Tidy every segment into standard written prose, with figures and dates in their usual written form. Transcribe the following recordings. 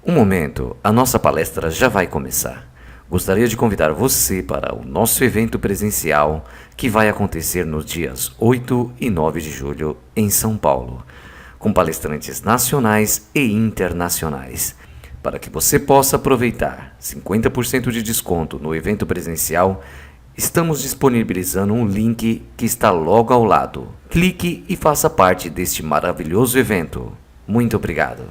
Um momento, a nossa palestra já vai começar. Gostaria de convidar você para o nosso evento presencial que vai acontecer nos dias 8 e 9 de julho em São Paulo, com palestrantes nacionais e internacionais. Para que você possa aproveitar 50% de desconto no evento presencial, estamos disponibilizando um link que está logo ao lado. Clique e faça parte deste maravilhoso evento. Muito obrigado.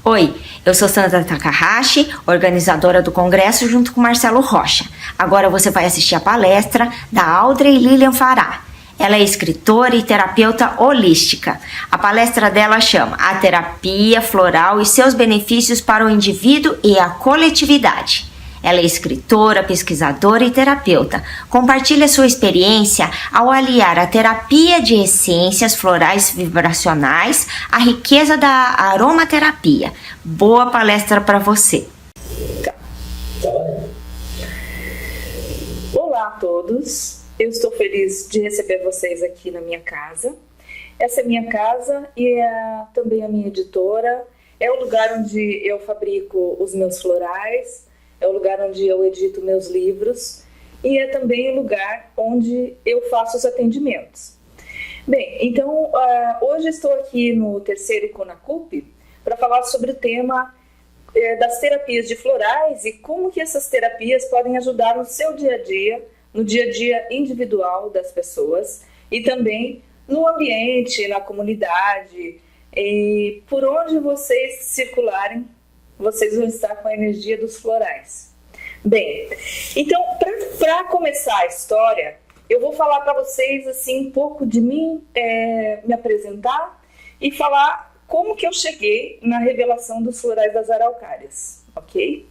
Oi, eu sou Sandra Takahashi, organizadora do congresso junto com Marcelo Rocha. Agora você vai assistir a palestra da Audrey Lilian Farah. Ela é escritora e terapeuta holística. A palestra dela chama A Terapia Floral e seus benefícios para o indivíduo e a coletividade. Ela é escritora, pesquisadora e terapeuta. Compartilha sua experiência ao aliar a terapia de essências florais vibracionais à riqueza da aromaterapia. Boa palestra para você! Olá a todos, eu estou feliz de receber vocês aqui na minha casa. Essa é minha casa e também a minha editora. É o lugar onde eu fabrico os meus florais. É o lugar onde eu edito meus livros e é também o lugar onde eu faço os atendimentos. Bem, então hoje estou aqui no terceiro Conacup para falar sobre o tema das terapias de florais e como que essas terapias podem ajudar no seu dia a dia, no dia a dia individual das pessoas e também no ambiente, na comunidade e por onde vocês circularem. Vocês vão estar com a energia dos florais. Bem, então, para começar a história, eu vou falar para vocês assim, um pouco de mim, me apresentar e falar como que eu cheguei na revelação dos florais das araucárias, ok?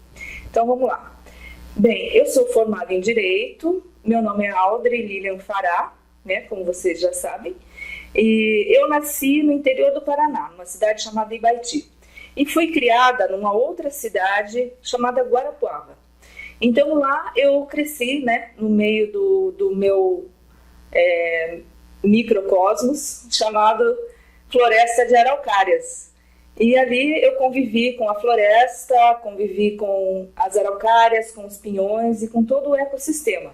Então, vamos lá. Bem, eu sou formada em Direito, meu nome é Audrey Lilian Farah, né, como vocês já sabem, e eu nasci no interior do Paraná, numa cidade chamada Ibaiti. E fui criada numa outra cidade chamada Guarapuava. Então lá eu cresci, né, no meio do meu microcosmos chamado Floresta de Araucárias. E ali eu convivi com a floresta, convivi com as araucárias, com os pinhões e com todo o ecossistema.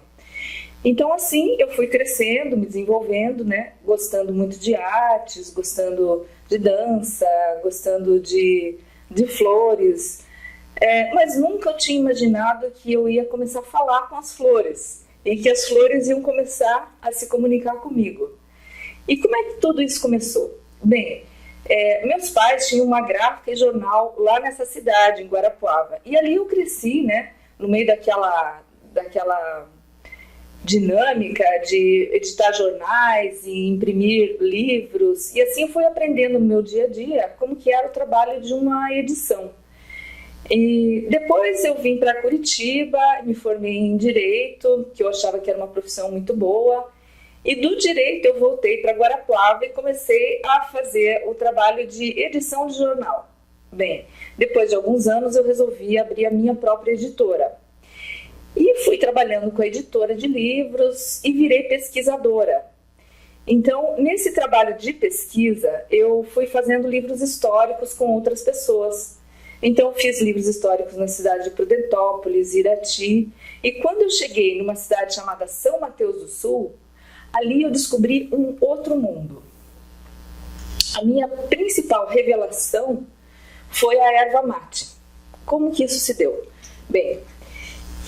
Então assim eu fui crescendo, me desenvolvendo, né, gostando muito de artes, gostando de dança, gostando de flores, mas nunca eu tinha imaginado que eu ia começar a falar com as flores e que as flores iam começar a se comunicar comigo. E como é que tudo isso começou? Bem, meus pais tinham uma gráfica e jornal lá nessa cidade, em Guarapuava, e ali eu cresci, né, no meio daquela dinâmica de editar jornais e imprimir livros, e assim eu fui aprendendo no meu dia a dia como que era o trabalho de uma edição. E depois eu vim para Curitiba, me formei em Direito, que eu achava que era uma profissão muito boa, e do Direito eu voltei para Guarapuava e comecei a fazer o trabalho de edição de jornal. Bem, depois de alguns anos eu resolvi abrir a minha própria editora. E fui trabalhando com a editora de livros e virei pesquisadora. Então, nesse trabalho de pesquisa, eu fui fazendo livros históricos com outras pessoas. Então, fiz livros históricos na cidade de Prudentópolis, Irati. E quando eu cheguei numa cidade chamada São Mateus do Sul, ali eu descobri um outro mundo. A minha principal revelação foi a erva mate. Como que isso se deu? Bem,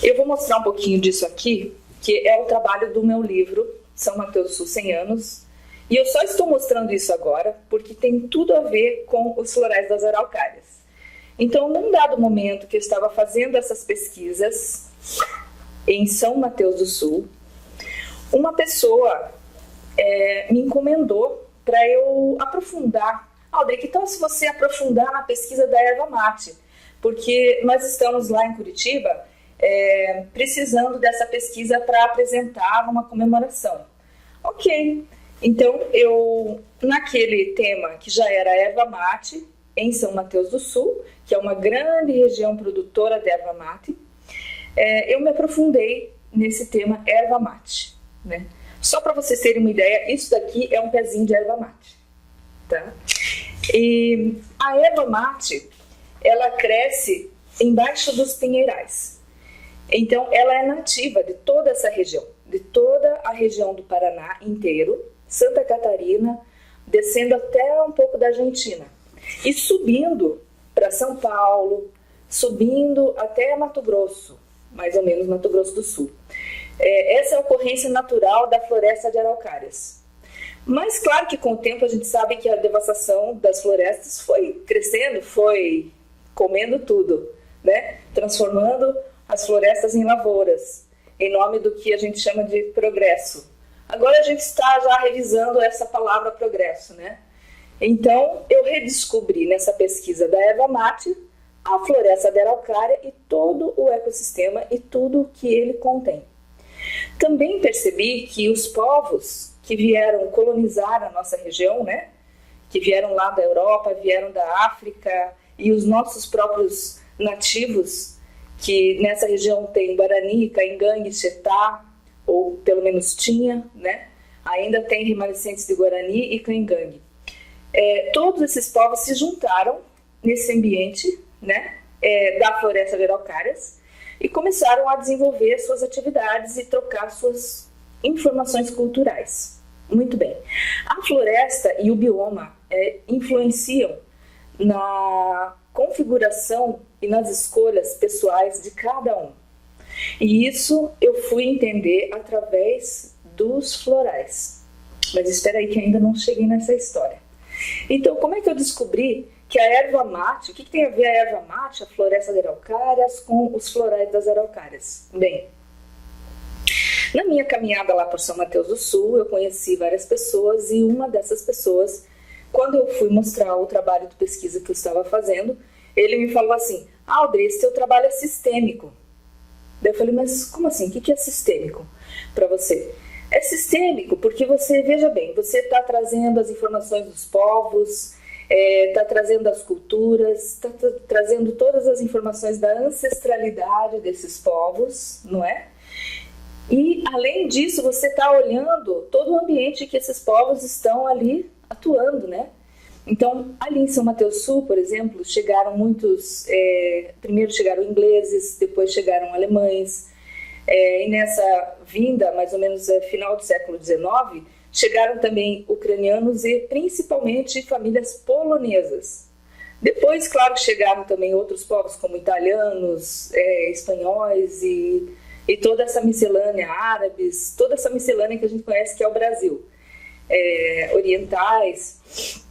eu vou mostrar um pouquinho disso aqui, que é o trabalho do meu livro, São Mateus do Sul 100 anos. E eu só estou mostrando isso agora porque tem tudo a ver com os florais das araucárias. Então, num dado momento que eu estava fazendo essas pesquisas em São Mateus do Sul, uma pessoa me encomendou para eu aprofundar. Audrey, que tal se você aprofundar na pesquisa da erva mate? Porque nós estamos lá em Curitiba precisando dessa pesquisa para apresentar numa comemoração. Ok, então eu, naquele tema que já era erva mate, em São Mateus do Sul, que é uma grande região produtora de erva mate, eu me aprofundei nesse tema erva mate, né? Só para vocês terem uma ideia, isso daqui é um pezinho de erva mate, tá? E a erva mate, ela cresce embaixo dos pinheirais. Então, ela é nativa de toda essa região, de toda a região do Paraná inteiro, Santa Catarina, descendo até um pouco da Argentina e subindo para São Paulo, subindo até Mato Grosso, mais ou menos Mato Grosso do Sul. Essa é a ocorrência natural da floresta de araucárias. Mas claro que com o tempo a gente sabe que a devastação das florestas foi crescendo, foi comendo tudo, né? Transformando as florestas em lavouras, em nome do que a gente chama de progresso. Agora a gente está já revisando essa palavra progresso, né? Então eu redescobri nessa pesquisa da erva mate a floresta de araucária e todo o ecossistema e tudo o que ele contém. Também percebi que os povos que vieram colonizar a nossa região, né, que vieram lá da Europa, vieram da África, e os nossos próprios nativos, que nessa região tem Guarani, Caingangue, Chetá, ou pelo menos tinha, né, ainda tem remanescentes de Guarani e Caingangue. Todos esses povos se juntaram nesse ambiente, né, da floresta de araucárias, e começaram a desenvolver suas atividades e trocar suas informações culturais. Muito bem. A floresta e o bioma influenciam na configuração e nas escolhas pessoais de cada um. E isso eu fui entender através dos florais. Mas espera aí que ainda não cheguei nessa história. Então, como é que eu descobri que a erva mate, o que tem a ver a erva mate, a floresta de araucárias, com os florais das araucárias? Bem, na minha caminhada lá por São Mateus do Sul, eu conheci várias pessoas e uma dessas pessoas, quando eu fui mostrar o trabalho de pesquisa que eu estava fazendo, ele me falou assim: Audrey, esse teu trabalho é sistêmico. Daí eu falei, mas como assim? O que é sistêmico para você? É sistêmico porque você, veja bem, você está trazendo as informações dos povos, está trazendo as culturas, está trazendo todas as informações da ancestralidade desses povos, não é? E, além disso, você está olhando todo o ambiente que esses povos estão ali atuando, né? Então, ali em São Mateus do Sul, por exemplo, chegaram muitos... primeiro chegaram ingleses, depois chegaram alemães. E nessa vinda, mais ou menos final do século XIX, chegaram também ucranianos e principalmente famílias polonesas. Depois, claro, chegaram também outros povos como italianos, espanhóis e toda essa miscelânea, árabes, toda essa miscelânea que a gente conhece que é o Brasil, orientais.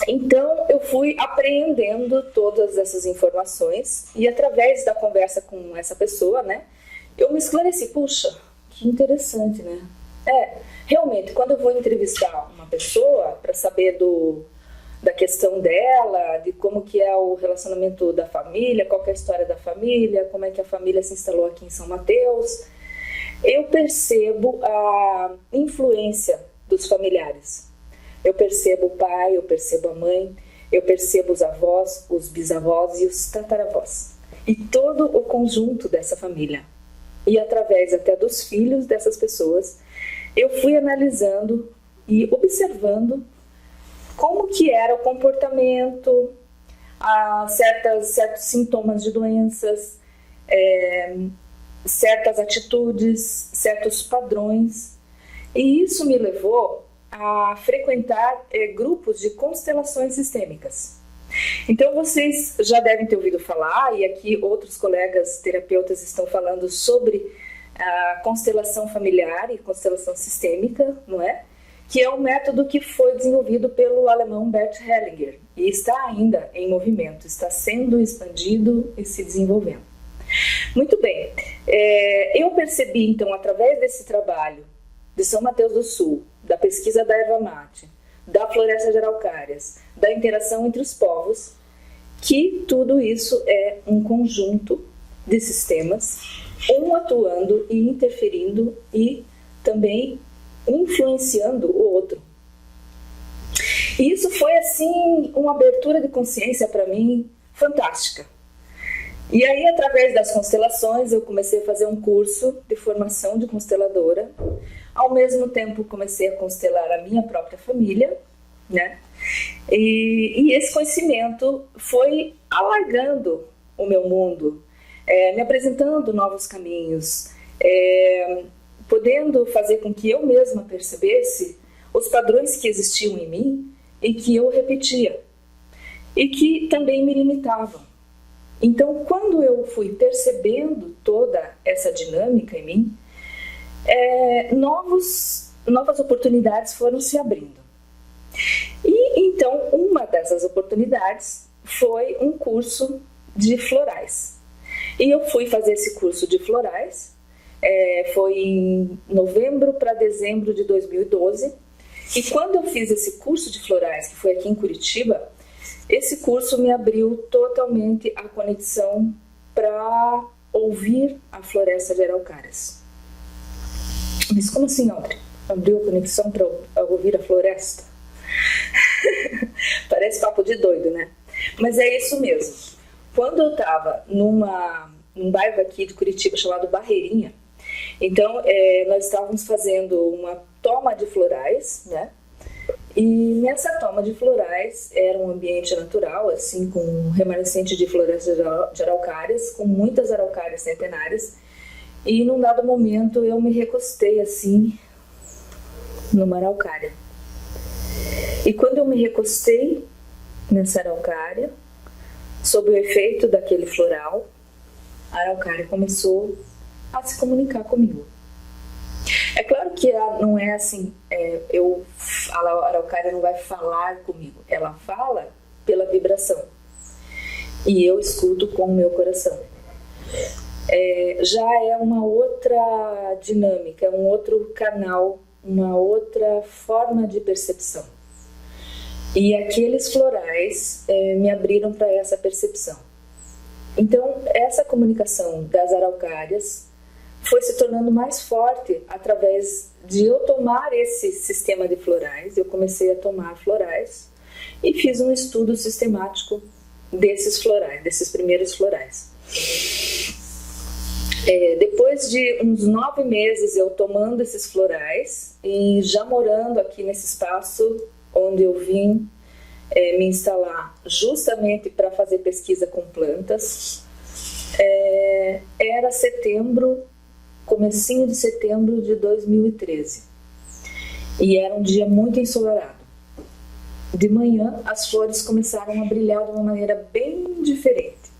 Então, eu fui apreendendo todas essas informações e através da conversa com essa pessoa, né, eu me esclareci, puxa, que interessante, né? Realmente, quando eu vou entrevistar uma pessoa para saber da questão dela, de como que é o relacionamento da família, qual que é a história da família, como é que a família se instalou aqui em São Mateus, eu percebo a influência dos familiares. Eu percebo o pai, eu percebo a mãe, eu percebo os avós, os bisavós e os tataravós. E todo o conjunto dessa família. E através até dos filhos dessas pessoas, eu fui analisando e observando como que era o comportamento, certos sintomas de doenças, certas atitudes, certos padrões. E isso me levou a frequentar grupos de constelações sistêmicas. Então vocês já devem ter ouvido falar, e aqui outros colegas terapeutas estão falando sobre a constelação familiar e constelação sistêmica, não é? Que é um método que foi desenvolvido pelo alemão Bert Hellinger e está ainda em movimento, está sendo expandido e se desenvolvendo. Muito bem, eu percebi então através desse trabalho de São Mateus do Sul, da pesquisa da erva mate, da floresta de araucárias, da interação entre os povos, que tudo isso é um conjunto de sistemas, um atuando e interferindo e também influenciando o outro. E isso foi assim uma abertura de consciência para mim fantástica. E aí, através das constelações, eu comecei a fazer um curso de formação de consteladora. Ao mesmo tempo, comecei a constelar a minha própria família, né? E esse conhecimento foi alargando o meu mundo, me apresentando novos caminhos, podendo fazer com que eu mesma percebesse os padrões que existiam em mim e que eu repetia, e que também me limitavam. Então, quando eu fui percebendo toda essa dinâmica em mim, novas oportunidades foram se abrindo. E então, uma dessas oportunidades foi um curso de florais. E eu fui fazer esse curso de florais, foi em novembro para dezembro de 2012. E quando eu fiz esse curso de florais, que foi aqui em Curitiba, esse curso me abriu totalmente a conexão para ouvir a floresta de araucárias. Mas como assim, Audrey? Abriu a conexão para ouvir a floresta? Parece papo de doido, né? Mas é isso mesmo. Quando eu estava num bairro aqui de Curitiba chamado Barreirinha, então nós estávamos fazendo uma toma de florais, né? E nessa toma de florais era um ambiente natural, assim, com um remanescente de florestas de araucárias, com muitas araucárias centenárias. E num dado momento eu me recostei assim numa araucária. E quando eu me recostei nessa araucária, sob o efeito daquele floral, a araucária começou a se comunicar comigo. É claro que não é assim, a araucária não vai falar comigo, ela fala pela vibração e eu escuto com o meu coração. Já é uma outra dinâmica, é um outro canal, uma outra forma de percepção. E aqueles florais me abriram para essa percepção. Então, essa comunicação das araucárias foi se tornando mais forte através de eu tomar esse sistema de florais. Eu comecei a tomar florais e fiz um estudo sistemático desses florais, desses primeiros florais. Depois de uns 9 meses eu tomando esses florais e já morando aqui nesse espaço onde eu vim me instalar justamente para fazer pesquisa com plantas, era setembro, comecinho de setembro de 2013, e era um dia muito ensolarado. De manhã as flores começaram a brilhar de uma maneira bem diferente,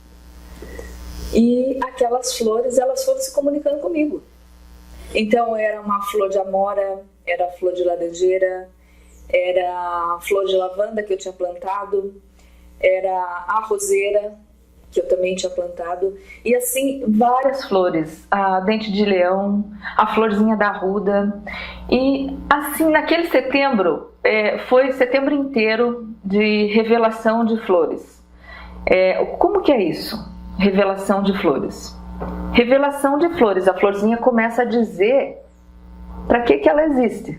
e aquelas flores elas foram se comunicando comigo. Então era uma flor de amora, era a flor de laranjeira, era a flor de lavanda que eu tinha plantado, era a roseira que eu também tinha plantado, e assim várias flores, a dente de leão, a florzinha da arruda. E assim, naquele setembro, foi setembro inteiro de revelação de flores. Como que é isso? Revelação de flores. Revelação de flores, a florzinha começa a dizer para que ela existe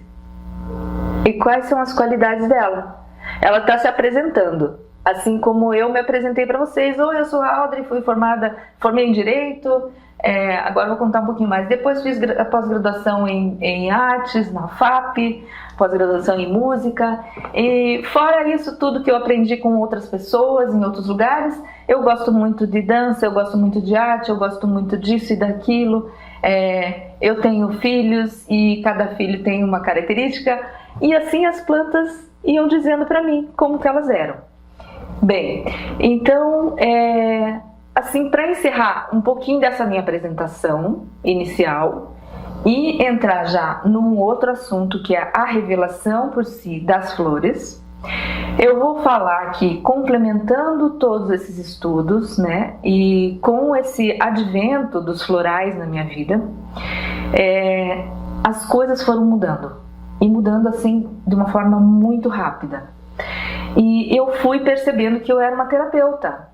e quais são as qualidades dela. Ela está se apresentando, assim como eu me apresentei para vocês. Oi, eu sou a Audrey, formei em Direito, agora vou contar um pouquinho mais. Depois fiz a pós-graduação em Artes, na FAP, pós-graduação em Música. E fora isso tudo que eu aprendi com outras pessoas, em outros lugares, eu gosto muito de dança, eu gosto muito de arte, eu gosto muito disso e daquilo. Eu tenho filhos e cada filho tem uma característica, e assim as plantas iam dizendo para mim como que elas eram. Bem, então, assim, para encerrar um pouquinho dessa minha apresentação inicial e entrar já num outro assunto, que é a revelação por si das flores, eu vou falar aqui, complementando todos esses estudos, né, e com esse advento dos florais na minha vida, as coisas foram mudando, e mudando assim de uma forma muito rápida. E eu fui percebendo que eu era uma terapeuta.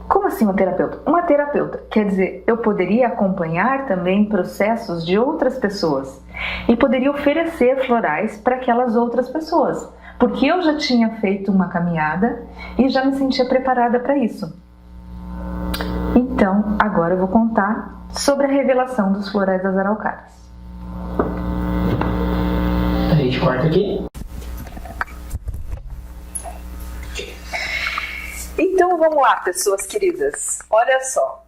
Como assim uma terapeuta? Uma terapeuta, quer dizer, eu poderia acompanhar também processos de outras pessoas e poderia oferecer florais para aquelas outras pessoas, porque eu já tinha feito uma caminhada e já me sentia preparada para isso. Então, Então, agora eu vou contar sobre a revelação dos florais das araucárias. A gente corta aqui. Então vamos lá, pessoas queridas. Olha só.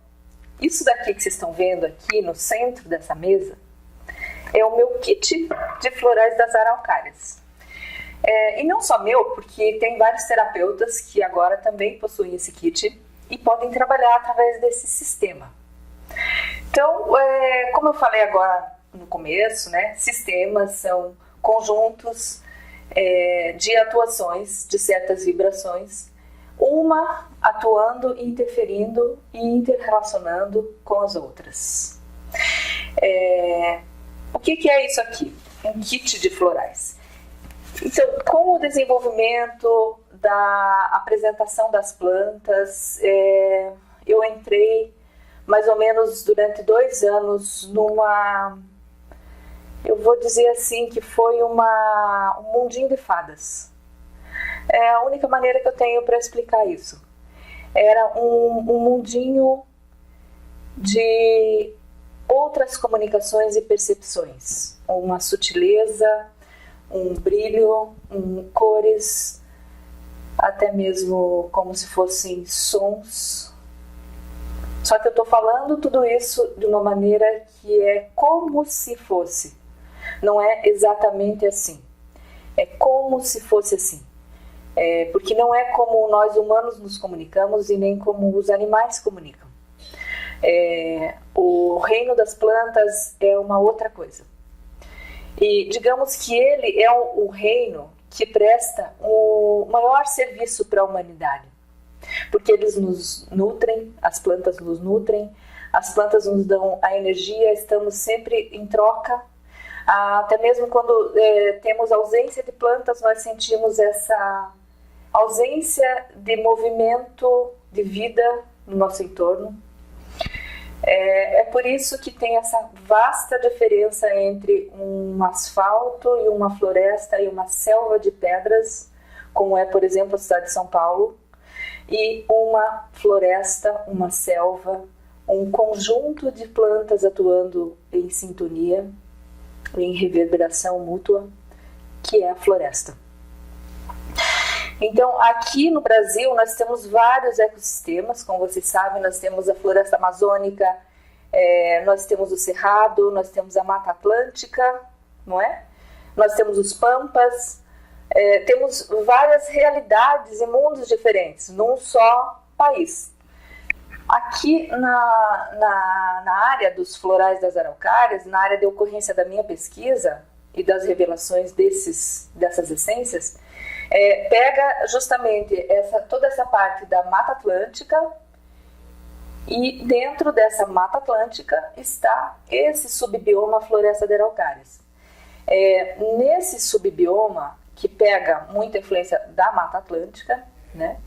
Isso daqui que vocês estão vendo aqui no centro dessa mesa é o meu kit de florais das araucárias. E não só meu, porque tem vários terapeutas que agora também possuem esse kit e podem trabalhar através desse sistema. Então, como eu falei agora no começo, né, sistemas são conjuntos de atuações de certas vibrações, uma atuando, interferindo e interrelacionando com as outras. O que é isso aqui? Um kit de florais. Então, com o desenvolvimento da apresentação das plantas, eu entrei mais ou menos durante 2 anos numa, eu vou dizer assim, que foi um mundinho de fadas. É a única maneira que eu tenho para explicar isso. Era um mundinho de outras comunicações e percepções. Uma sutileza, um brilho, cores, até mesmo como se fossem sons. Só que eu estou falando tudo isso de uma maneira que é como se fosse. Não é exatamente assim. É como se fosse assim. Porque não é como nós humanos nos comunicamos e nem como os animais comunicam. O reino das plantas é uma outra coisa. E digamos que ele é o reino que presta o maior serviço para a humanidade. Porque eles nos nutrem, as plantas nos nutrem, as plantas nos dão a energia, estamos sempre em troca. Até mesmo quando temos ausência de plantas, nós sentimos essa ausência de movimento, de vida no nosso entorno. É por isso que tem essa vasta diferença entre um asfalto e uma floresta e uma selva de pedras, como é, por exemplo, a cidade de São Paulo, e uma floresta, uma selva, um conjunto de plantas atuando em sintonia, em reverberação mútua, que é a floresta. Então, aqui no Brasil, nós temos vários ecossistemas, como vocês sabem, nós temos a floresta amazônica, nós temos o cerrado, nós temos a Mata Atlântica, não é? Nós temos os pampas, temos várias realidades e mundos diferentes, num só país. Aqui na área dos florais das araucárias, na área de ocorrência da minha pesquisa e das revelações dessas essências, pega justamente toda essa parte da Mata Atlântica, e dentro dessa Mata Atlântica está esse subbioma Floresta de Araucárias. Nesse subbioma, que pega muita influência da Mata Atlântica, né,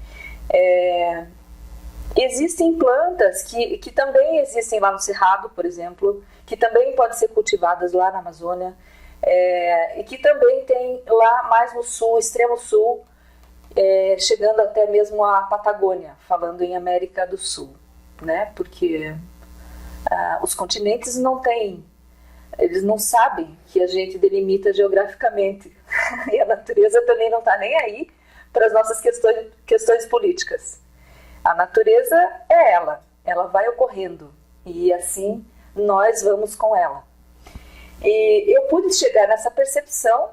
existem plantas que também existem lá no Cerrado, por exemplo, que também podem ser cultivadas lá na Amazônia, e que também tem lá mais no sul, extremo sul, chegando até mesmo à Patagônia, falando em América do Sul, né? Porque os continentes não têm, eles não sabem que a gente delimita geograficamente, e a natureza também não está nem aí para as nossas questões políticas. A natureza é ela vai ocorrendo, e assim nós vamos com ela. E eu pude chegar nessa percepção,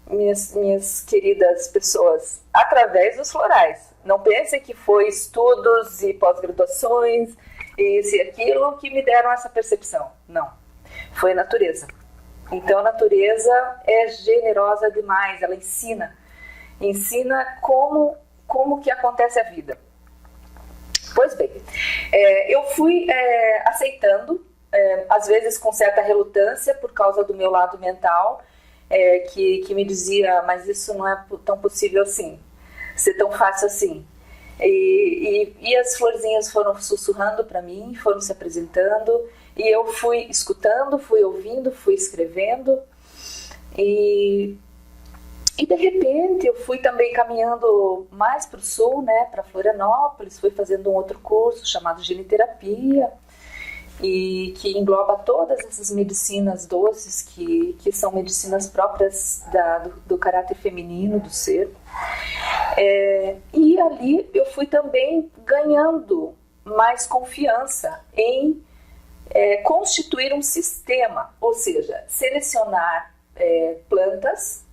minhas queridas pessoas, através dos florais. Não pensem que foi estudos e pós-graduações, isso e aquilo que me deram essa percepção. Não, foi a natureza. Então a natureza é generosa demais, ela ensina como que acontece a vida. Pois bem, eu fui aceitando, às vezes com certa relutância por causa do meu lado mental, que me dizia, mas isso não é tão possível assim, ser tão fácil assim. E as florzinhas foram sussurrando para mim, foram se apresentando, e eu fui escutando, fui ouvindo, fui escrevendo, e E de repente eu fui também caminhando mais para o sul, né, para Florianópolis, fui fazendo um outro curso chamado Geniterapia, e que engloba todas essas medicinas doces que são medicinas próprias do caráter feminino do ser. E ali eu fui também ganhando mais confiança em constituir um sistema, ou seja, selecionar plantas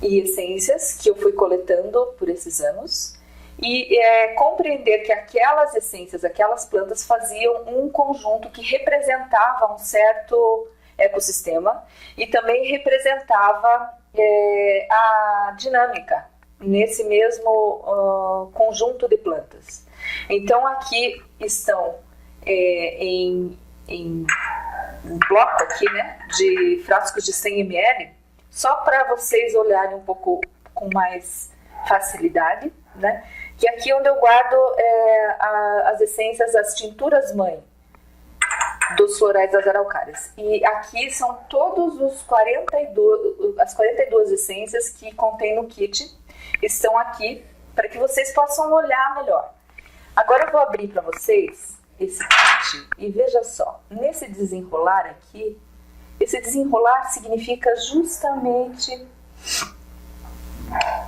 e essências que eu fui coletando por esses anos e compreender que aquelas essências, aquelas plantas faziam um conjunto que representava um certo ecossistema e também representava a dinâmica nesse mesmo conjunto de plantas. Então aqui estão em um bloco aqui, né, de frascos de 100 ml, só para vocês olharem um pouco com mais facilidade, né? Que aqui é onde eu guardo as essências, as tinturas mãe dos florais das araucárias. E aqui são todos as 42 essências que contém no kit, estão aqui para que vocês possam olhar melhor. Agora eu vou abrir para vocês esse kit e veja só, nesse desenrolar aqui, esse desenrolar significa justamente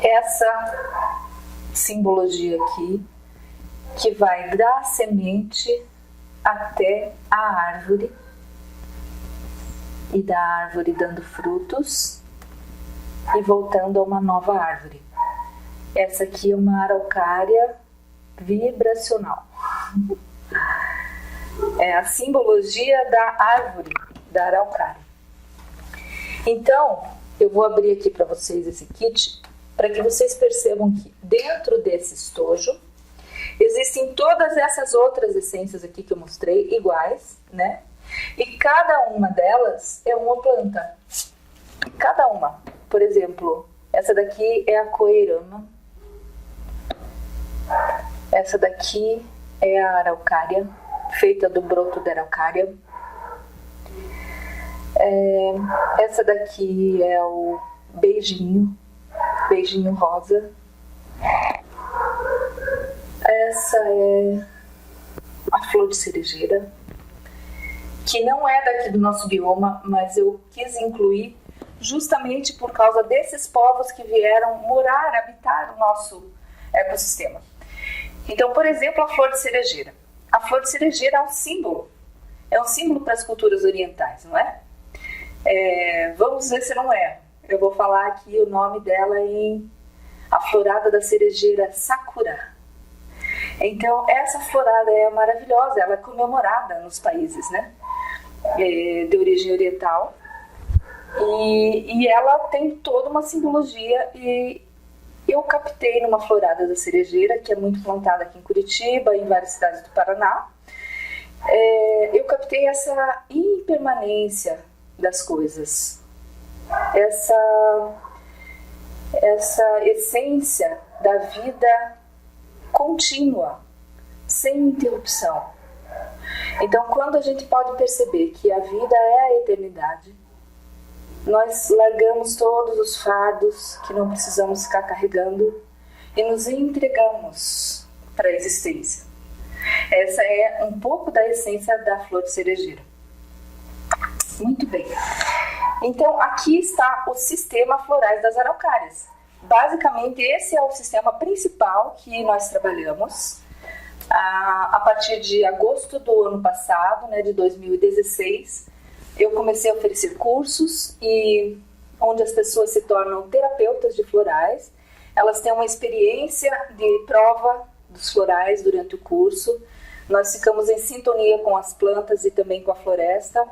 essa simbologia aqui, que vai da semente até a árvore, e da árvore dando frutos e voltando a uma nova árvore. Essa aqui é uma araucária vibracional. É a simbologia da árvore, da araucária. Então, eu vou abrir aqui para vocês esse kit, para que vocês percebam que dentro desse estojo existem todas essas outras essências aqui que eu mostrei, iguais, né? E cada uma delas é uma planta. Cada uma. Por exemplo, essa daqui é a coeirama. Essa daqui é a araucária, feita do broto da araucária. Essa daqui é o beijinho rosa. Essa é a flor de cerejeira, que não é daqui do nosso bioma, mas eu quis incluir justamente por causa desses povos que vieram morar, habitar o nosso ecossistema. Então, por exemplo, a flor de cerejeira. A flor de cerejeira é um símbolo para as culturas orientais, não é? Vamos ver se não é. Eu vou falar aqui o nome dela em a florada da cerejeira Sakura. Então, essa florada é maravilhosa, ela é comemorada nos países, né, de origem oriental. E ela tem toda uma simbologia, e eu captei numa florada da cerejeira, que é muito plantada aqui em Curitiba, em várias cidades do Paraná. Eu captei essa impermanência das coisas, essa essência da vida contínua, sem interrupção. Então, quando a gente pode perceber que a vida é a eternidade, nós largamos todos os fardos que não precisamos ficar carregando e nos entregamos para a existência. Essa é um pouco da essência da flor de cerejeira. Muito bem. Então, aqui está o sistema florais das araucárias. Basicamente, esse é o sistema principal que nós trabalhamos a partir de agosto do ano passado, né, de 2016. Eu comecei a oferecer cursos e onde as pessoas se tornam terapeutas de florais. Elas têm uma experiência de prova dos florais durante o curso. Nós ficamos em sintonia com as plantas e também com a floresta,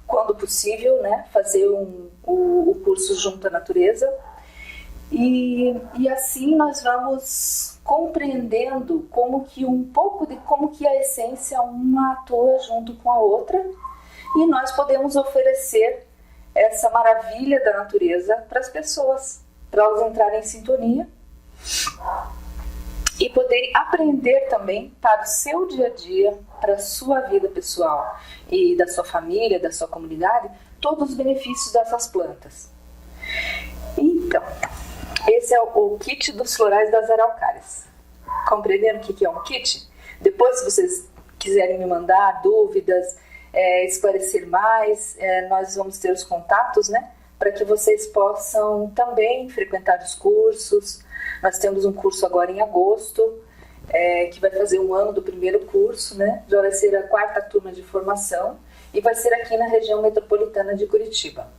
quando possível, né, fazer o curso junto à natureza. E assim nós vamos compreendendo como que a essência uma atua junto com a outra, e nós podemos oferecer essa maravilha da natureza para as pessoas, para elas entrarem em sintonia e poderem aprender também para o seu dia a dia, para a sua vida pessoal e da sua família, da sua comunidade, todos os benefícios dessas plantas. Então, esse é o kit dos florais das araucárias. Compreenderam o que é um kit? Depois, se vocês quiserem me mandar dúvidas, esclarecer mais, nós vamos ter os contatos, né? Para que vocês possam também frequentar os cursos. Nós temos um curso agora em agosto, que vai fazer 1 ano do primeiro curso, né? Já vai ser a 4ª turma de formação e vai ser aqui na região metropolitana de Curitiba.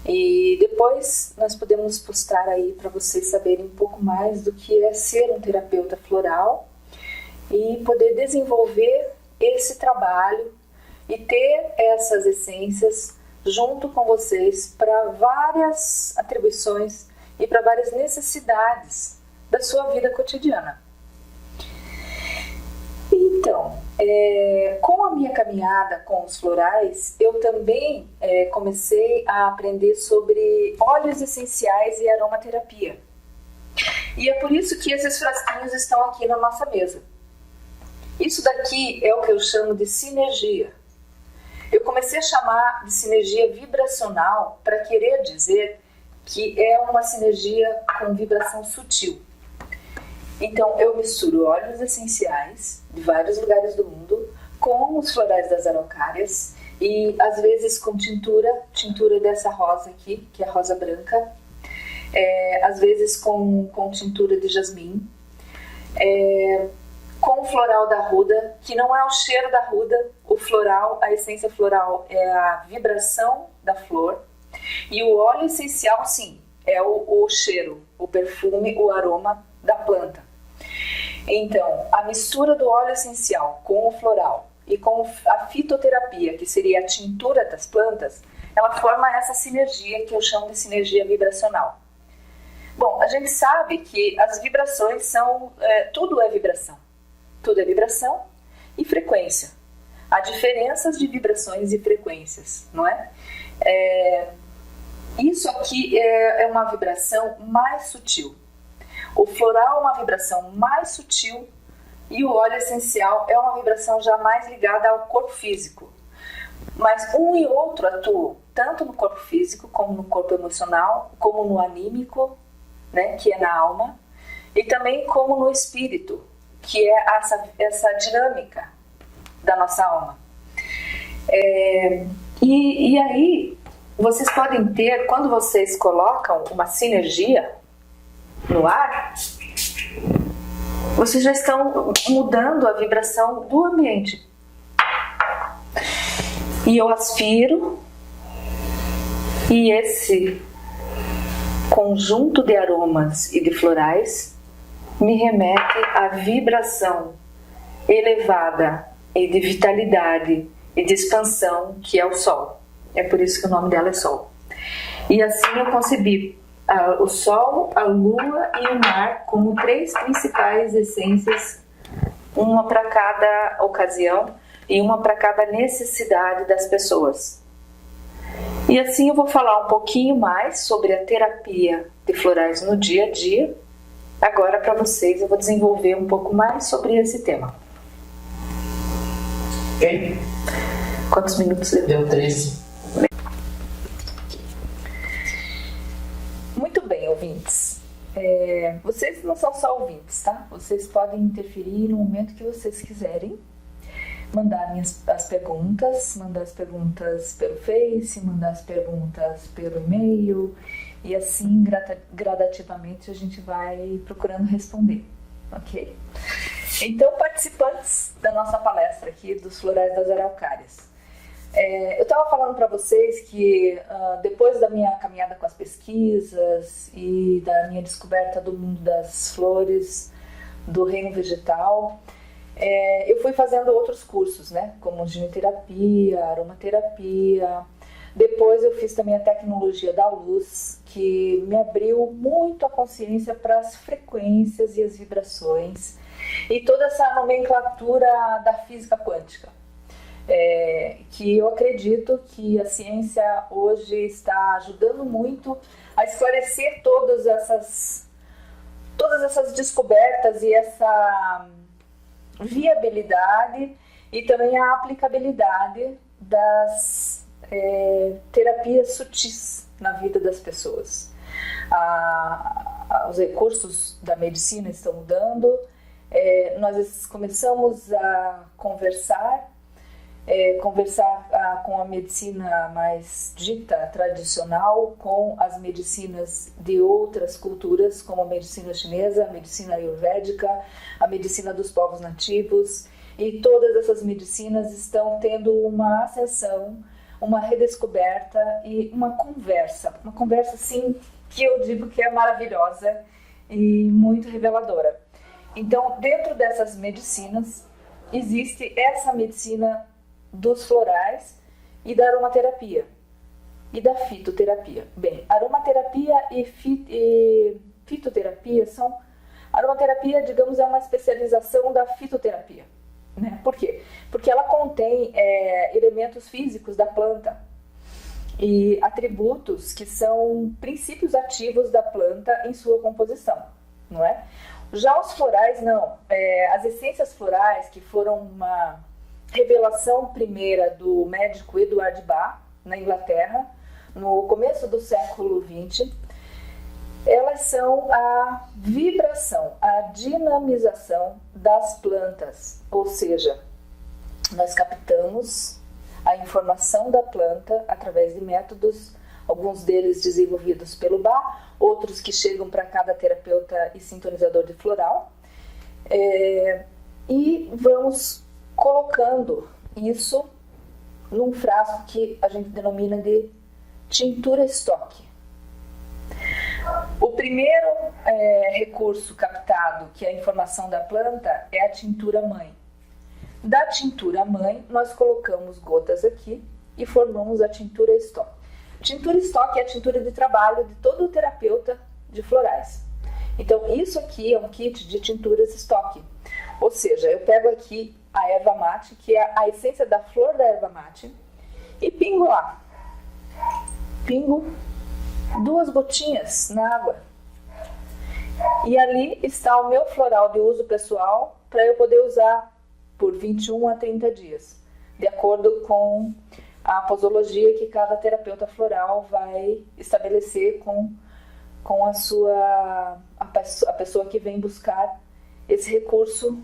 E depois nós podemos postar aí para vocês saberem um pouco mais do que é ser um terapeuta floral e poder desenvolver esse trabalho e ter essas essências junto com vocês para várias atribuições e para várias necessidades da sua vida cotidiana. Então, com a minha caminhada com os florais, eu também comecei a aprender sobre óleos essenciais e aromaterapia. E é por isso que esses frasquinhos estão aqui na nossa mesa. Isso daqui é o que eu chamo de sinergia. Eu comecei a chamar de sinergia vibracional para querer dizer que é uma sinergia com vibração sutil. Então, eu misturo óleos essenciais de vários lugares do mundo com os florais das araucárias e, às vezes, com tintura dessa rosa aqui, que é a rosa branca, às vezes com tintura de jasmim, com o floral da arruda, que não é o cheiro da arruda, o floral, a essência floral é a vibração da flor, e o óleo essencial, sim, é o cheiro, o perfume, o aroma da planta. Então, a mistura do óleo essencial com o floral e com a fitoterapia, que seria a tintura das plantas, ela forma essa sinergia que eu chamo de sinergia vibracional. Bom, a gente sabe que as vibrações são... tudo é vibração. Tudo é vibração e frequência. Há diferenças de vibrações e frequências, não é? Isso aqui é uma vibração mais sutil. O floral é uma vibração mais sutil e o óleo essencial é uma vibração já mais ligada ao corpo físico. Mas um e outro atuam tanto no corpo físico, como no corpo emocional, como no anímico, né, que é na alma, e também como no espírito, que é essa dinâmica da nossa alma. E aí, vocês podem ter, quando vocês colocam uma sinergia no ar, vocês já estão mudando a vibração do ambiente. E eu aspiro, e esse conjunto de aromas e de florais me remete à vibração elevada e de vitalidade e de expansão que é o Sol. É por isso que o nome dela é Sol. E assim eu concebi o Sol, a Lua e o Mar como 3 principais essências, uma para cada ocasião e uma para cada necessidade das pessoas. E assim eu vou falar um pouquinho mais sobre a terapia de florais no dia a dia. Agora para vocês eu vou desenvolver um pouco mais sobre esse tema. Ok? Quantos minutos deu? Deu 13. Muito bem, ouvintes. Vocês não são só ouvintes, tá? Vocês podem interferir no momento que vocês quiserem. Mandar as perguntas pelo Face, mandar as perguntas pelo e-mail. E assim, gradativamente, a gente vai procurando responder, ok? Então, participantes da nossa palestra aqui dos Florais das Araucárias. Eu estava falando para vocês que depois da minha caminhada com as pesquisas e da minha descoberta do mundo das flores, do reino vegetal, eu fui fazendo outros cursos, né? Como ginetoterapia, aromaterapia. Depois eu fiz também a tecnologia da luz, que me abriu muito a consciência para as frequências e as vibrações e toda essa nomenclatura da física quântica. Que eu acredito que a ciência hoje está ajudando muito a esclarecer todas essas descobertas e essa viabilidade e também a aplicabilidade das terapias sutis na vida das pessoas. Os recursos da medicina estão mudando, nós começamos a conversar com a medicina mais dita tradicional, com as medicinas de outras culturas, como a medicina chinesa, a medicina ayurvédica, a medicina dos povos nativos, e todas essas medicinas estão tendo uma ascensão, uma redescoberta e uma conversa assim que eu digo que é maravilhosa e muito reveladora. Então, dentro dessas medicinas, existe essa medicina dos florais e da aromaterapia e da fitoterapia. Bem, aromaterapia e fitoterapia são... Aromaterapia, digamos, é uma especialização da fitoterapia, né? Por quê? Porque ela contém elementos físicos da planta e atributos que são princípios ativos da planta em sua composição, não é? Já os florais, não. As essências florais, que foram uma revelação primeira do médico Edward Bach, na Inglaterra, no começo do século XX, elas são a vibração, a dinamização das plantas, ou seja, nós captamos a informação da planta através de métodos, alguns deles desenvolvidos pelo Bach, outros que chegam para cada terapeuta e sintonizador de floral, e vamos colocando isso num frasco que a gente denomina de tintura estoque. O primeiro recurso captado, que é a informação da planta, é a tintura mãe. Da tintura mãe, nós colocamos gotas aqui e formamos a tintura estoque. Tintura estoque é a tintura de trabalho de todo o terapeuta de florais. Então, isso aqui é um kit de tinturas estoque. Ou seja, eu pego aqui a erva mate, que é a essência da flor da erva mate, e pingo lá. Pingo 2 gotinhas na água. E ali está o meu floral de uso pessoal para eu poder usar por 21 a 30 dias, de acordo com a posologia que cada terapeuta floral vai estabelecer com a pessoa que vem buscar esse recurso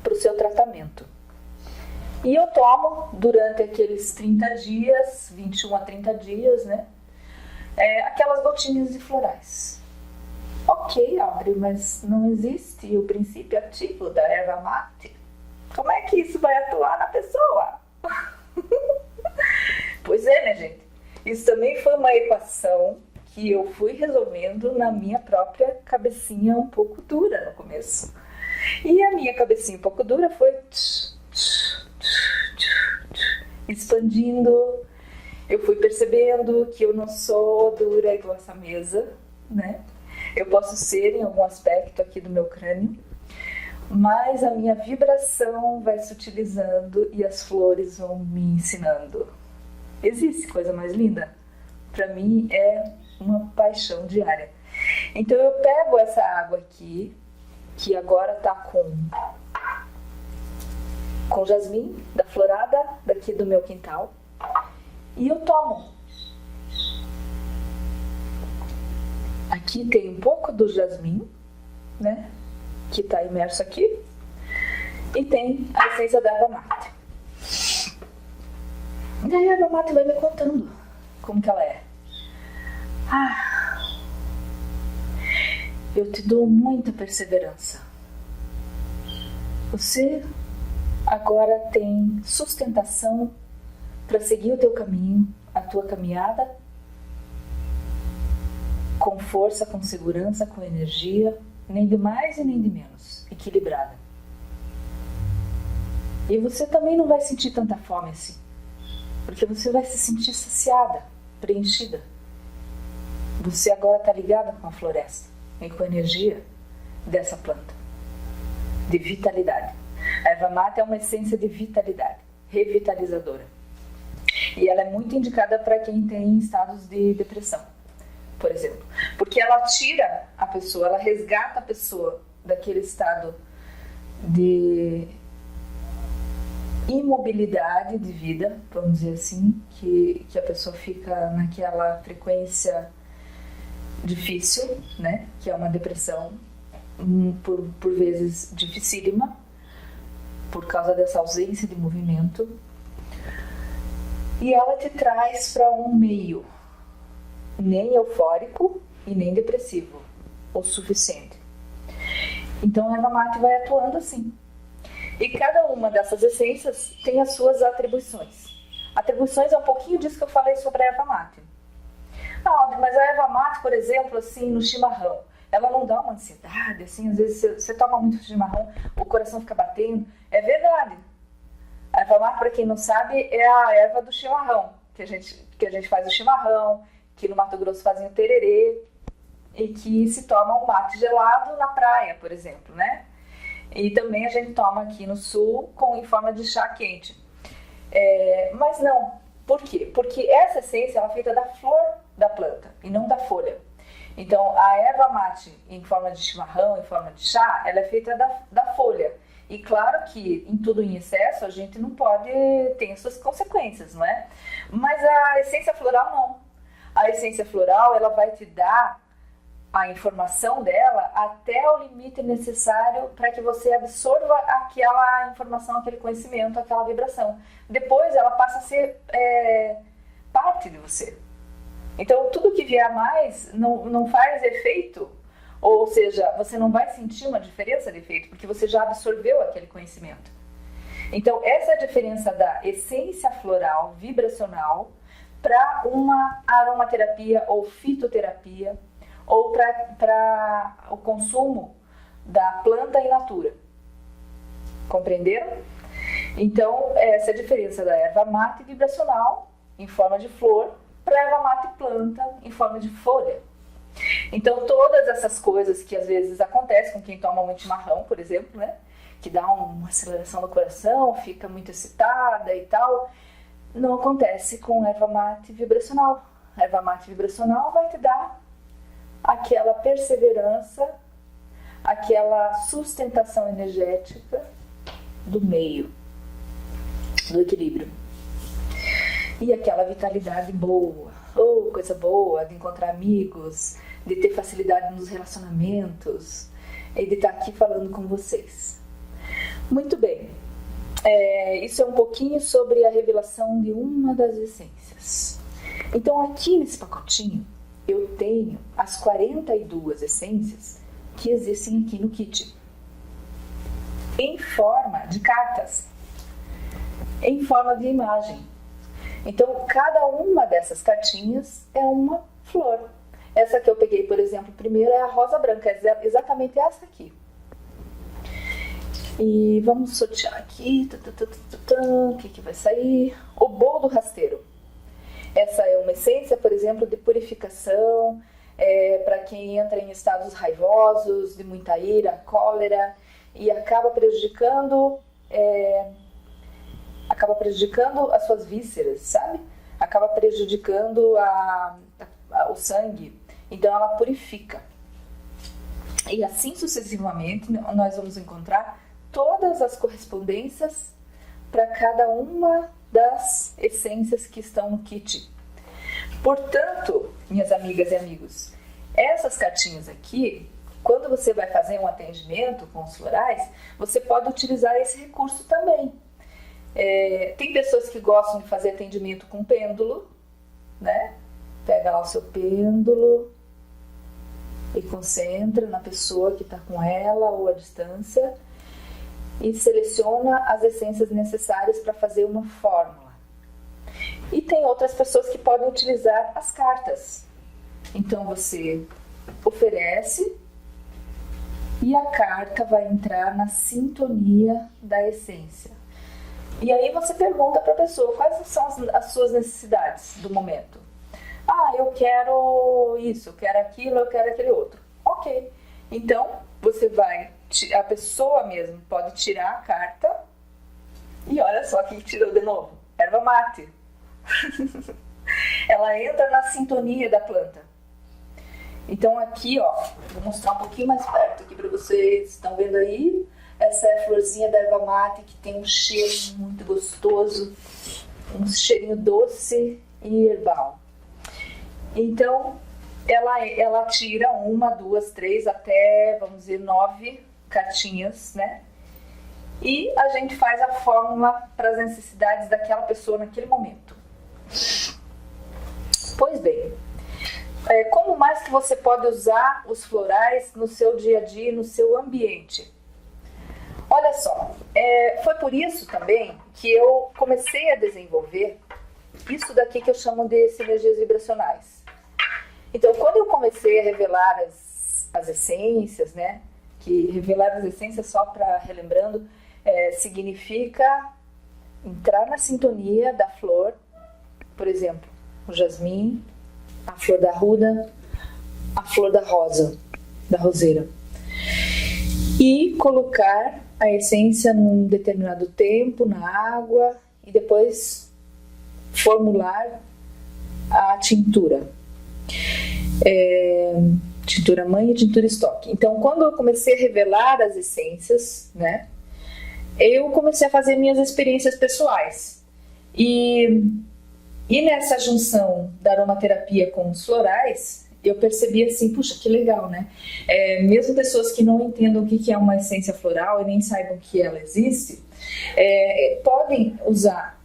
para o seu tratamento. E eu tomo durante aqueles 30 dias, 21 a 30 dias, né? Aquelas gotinhas de florais. Ok, Audrey, mas não existe o princípio ativo da erva mate. Como é que isso vai atuar na pessoa? Pois é, né, gente? Isso também foi uma equação que eu fui resolvendo na minha própria cabecinha um pouco dura no começo. E a minha cabecinha um pouco dura foi expandindo. Eu fui percebendo que eu não sou dura igual essa mesa, né? Eu posso ser em algum aspecto aqui do meu crânio, mas a minha vibração vai se utilizando e as flores vão me ensinando. Existe coisa mais linda? Para mim é uma paixão diária. Então eu pego essa água aqui, que agora tá com jasmim da florada daqui do meu quintal, e eu tomo. Aqui tem um pouco do jasmim, né, que está imerso aqui, e tem a essência da erva mate. E daí a erva mate vai me contando como que ela é. Eu te dou muita perseverança. Você agora tem sustentação para seguir o teu caminho, a tua caminhada, com força, com segurança, com energia, nem de mais e nem de menos, equilibrada. E você também não vai sentir tanta fome assim, porque você vai se sentir saciada, preenchida. Você agora está ligada com a floresta e com a energia dessa planta, de vitalidade. A erva mate é uma essência de vitalidade, revitalizadora. E ela é muito indicada para quem tem estados de depressão, por exemplo. Porque ela tira a pessoa, ela resgata a pessoa daquele estado de imobilidade de vida, vamos dizer assim, que a pessoa fica naquela frequência difícil, né? Que é uma depressão por vezes dificílima, por causa dessa ausência de movimento. E ela te traz para um meio nem eufórico e nem depressivo o suficiente. Então a erva mate vai atuando assim. E cada uma dessas essências tem as suas atribuições. Atribuições é um pouquinho disso que eu falei sobre a erva mate. Ah, mas a erva mate, por exemplo, assim, no chimarrão, ela não dá uma ansiedade, assim, às vezes você toma muito chimarrão, o coração fica batendo. É verdade. A erva mate, para quem não sabe, é a erva do chimarrão, que a gente faz o chimarrão, que no Mato Grosso fazem o tererê, e que se toma um mate gelado na praia, por exemplo, né? E também a gente toma aqui no sul em forma de chá quente. Mas não. Por quê? Porque essa essência ela é feita da flor da planta e não da folha. Então, a erva mate em forma de chimarrão, em forma de chá, ela é feita da folha. E claro que em tudo em excesso a gente não pode ter suas consequências, não é? Mas a essência floral não. A essência floral ela vai te dar a informação dela até o limite necessário para que você absorva aquela informação, aquele conhecimento, aquela vibração. Depois ela passa a ser parte de você. Então tudo que vier a mais não faz efeito, ou seja, você não vai sentir uma diferença de efeito, porque você já absorveu aquele conhecimento. Então essa é a diferença da essência floral vibracional para uma aromaterapia ou fitoterapia, ou para o consumo da planta in natura. Compreenderam? Então, essa é a diferença da erva mate vibracional, em forma de flor, para a erva mate planta, em forma de folha. Então, todas essas coisas que às vezes acontecem com quem toma muito chimarrão, por exemplo, né? Que dá uma aceleração no coração, fica muito excitada e tal, não acontece com a erva mate vibracional. A erva mate vibracional vai te dar aquela perseverança, aquela sustentação energética do meio, do equilíbrio. E aquela vitalidade boa, coisa boa de encontrar amigos, de ter facilidade nos relacionamentos e de estar aqui falando com vocês. Muito bem, isso é um pouquinho sobre a revelação de uma das essências. Então aqui nesse pacotinho eu tenho as 42 essências que existem aqui no kit, em forma de cartas, em forma de imagem. Então, cada uma dessas cartinhas é uma flor. Essa que eu peguei, por exemplo, primeiro é a rosa branca, é exatamente essa aqui. E vamos sortear aqui, o que vai sair? O bolo do rasteiro. Essa é uma essência, por exemplo, de purificação, para quem entra em estados raivosos, de muita ira, cólera, e acaba prejudicando as suas vísceras, sabe? Acaba prejudicando o sangue. Então ela purifica. E assim sucessivamente nós vamos encontrar todas as correspondências para cada uma das essências que estão no kit. Portanto, minhas amigas e amigos, essas cartinhas aqui, quando você vai fazer um atendimento com os florais, você pode utilizar esse recurso também. Tem pessoas que gostam de fazer atendimento com pêndulo, né? Pega lá o seu pêndulo e concentra na pessoa que está com ela ou à distância e seleciona as essências necessárias para fazer uma fórmula. E tem outras pessoas que podem utilizar as cartas. Então você oferece e a carta vai entrar na sintonia da essência. E aí você pergunta para a pessoa quais são as suas necessidades do momento. Ah, eu quero isso, eu quero aquilo, eu quero aquele outro. Ok. Então, a pessoa mesmo pode tirar a carta e olha só quem tirou de novo. Erva mate. Ela entra na sintonia da planta. Então aqui, ó, vou mostrar um pouquinho mais perto aqui para vocês. Estão vendo aí? Essa é a florzinha da erva mate que tem um cheiro muito gostoso, um cheirinho doce e herbal. Então, ela tira 1, 2, 3, até, vamos dizer, 9 cartinhas, né? E a gente faz a fórmula para as necessidades daquela pessoa naquele momento. Pois bem, como mais que você pode usar os florais no seu dia a dia, no seu ambiente? Olha só, foi por isso também que eu comecei a desenvolver isso daqui que eu chamo de sinergias vibracionais. Então, quando eu comecei a revelar as essências, né? Que revelar as essências, só para relembrando, significa entrar na sintonia da flor, por exemplo, o jasmim, a flor da arruda, a flor da rosa, da roseira. E colocar a essência num determinado tempo na água e depois formular a tintura. Tintura mãe e tintura estoque. Então, quando eu comecei a revelar as essências, né, eu comecei a fazer minhas experiências pessoais. E nessa junção da aromaterapia com os florais, eu percebi assim, puxa, que legal, né? Mesmo pessoas que não entendam o que é uma essência floral e nem saibam que ela existe, podem usar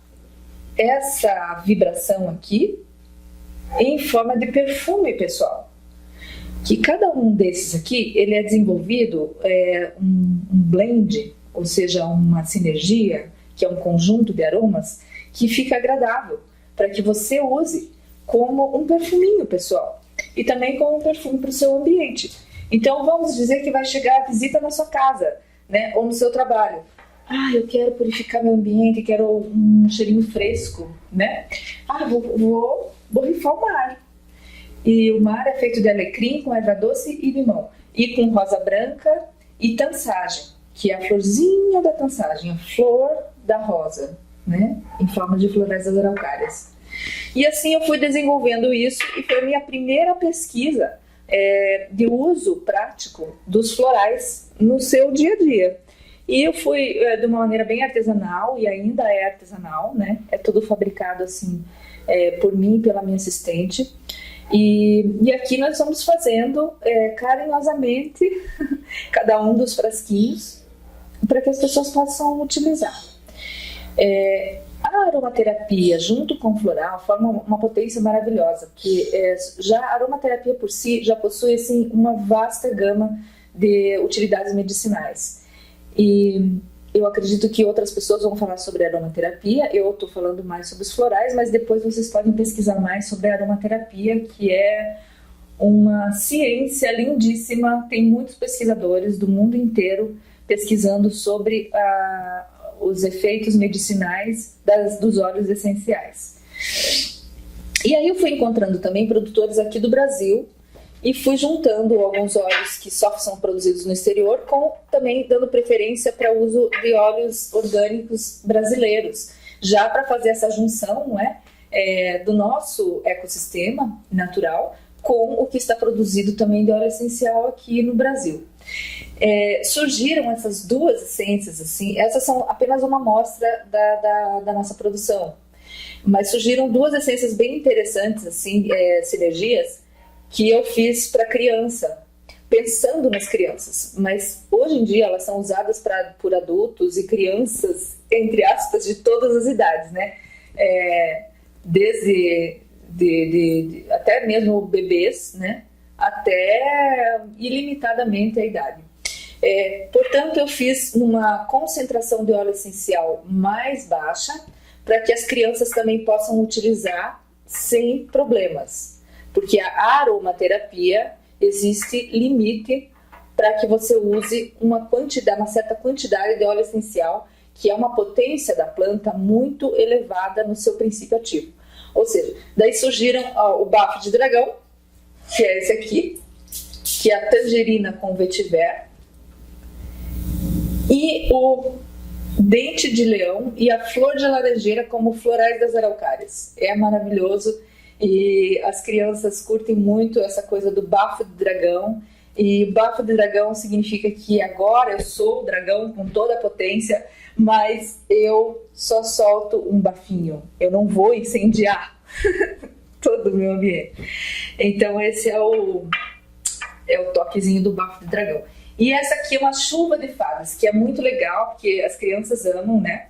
essa vibração aqui em forma de perfume pessoal. Que cada um desses aqui, ele é desenvolvido um blend, ou seja, uma sinergia, que é um conjunto de aromas, que fica agradável, para que você use como um perfuminho pessoal. E também como um perfume para o seu ambiente. Então, vamos dizer que vai chegar a visita na sua casa, né, ou no seu trabalho. Eu quero purificar meu ambiente, quero um cheirinho fresco, né? Vou borrifar o mar. E o mar é feito de alecrim com erva doce e limão. E com rosa branca e tansagem, que é a florzinha da tansagem, a flor da rosa, né? Em forma de florais das araucárias. E assim eu fui desenvolvendo isso e foi a minha primeira pesquisa de uso prático dos florais no seu dia a dia. E eu fui de uma maneira bem artesanal, e ainda é artesanal, né? É tudo fabricado assim por mim e pela minha assistente. E aqui nós vamos fazendo carinhosamente cada um dos frasquinhos para que as pessoas possam utilizar. A aromaterapia junto com o floral forma uma potência maravilhosa, porque já a aromaterapia por si já possui assim, uma vasta gama de utilidades medicinais. E eu acredito que outras pessoas vão falar sobre aromaterapia, eu estou falando mais sobre os florais, mas depois vocês podem pesquisar mais sobre a aromaterapia, que é uma ciência lindíssima. Tem muitos pesquisadores do mundo inteiro pesquisando sobre os efeitos medicinais dos óleos essenciais. E aí eu fui encontrando também produtores aqui do Brasil e fui juntando alguns óleos que só são produzidos no exterior, também dando preferência para o uso de óleos orgânicos brasileiros, já para fazer essa junção, não é, do nosso ecossistema natural com o que está produzido também de óleo essencial aqui no Brasil. Surgiram essas duas essências, assim, essas são apenas uma amostra da nossa produção, mas surgiram duas essências bem interessantes, assim, sinergias, que eu fiz para criança, pensando nas crianças, mas hoje em dia elas são usadas por adultos e crianças, entre aspas, de todas as idades, né? Desde até mesmo bebês, né? Até ilimitadamente a idade. Portanto, eu fiz uma concentração de óleo essencial mais baixa, para que as crianças também possam utilizar sem problemas. Porque a aromaterapia existe limite para que você use uma certa quantidade de óleo essencial, que é uma potência da planta muito elevada no seu princípio ativo. Ou seja, daí surgiram o bafo de dragão, que é esse aqui, que é a tangerina com vetiver, e o dente de leão e a flor de laranjeira como florais das araucárias. É maravilhoso. E as crianças curtem muito essa coisa do bafo de dragão. E bafo de dragão significa que agora eu sou o dragão com toda a potência, mas eu só solto um bafinho. Eu não vou incendiar. todo o meu ambiente. Então esse é o toquezinho do bafo de dragão. E essa aqui é uma chuva de fadas, que é muito legal, porque as crianças amam, né?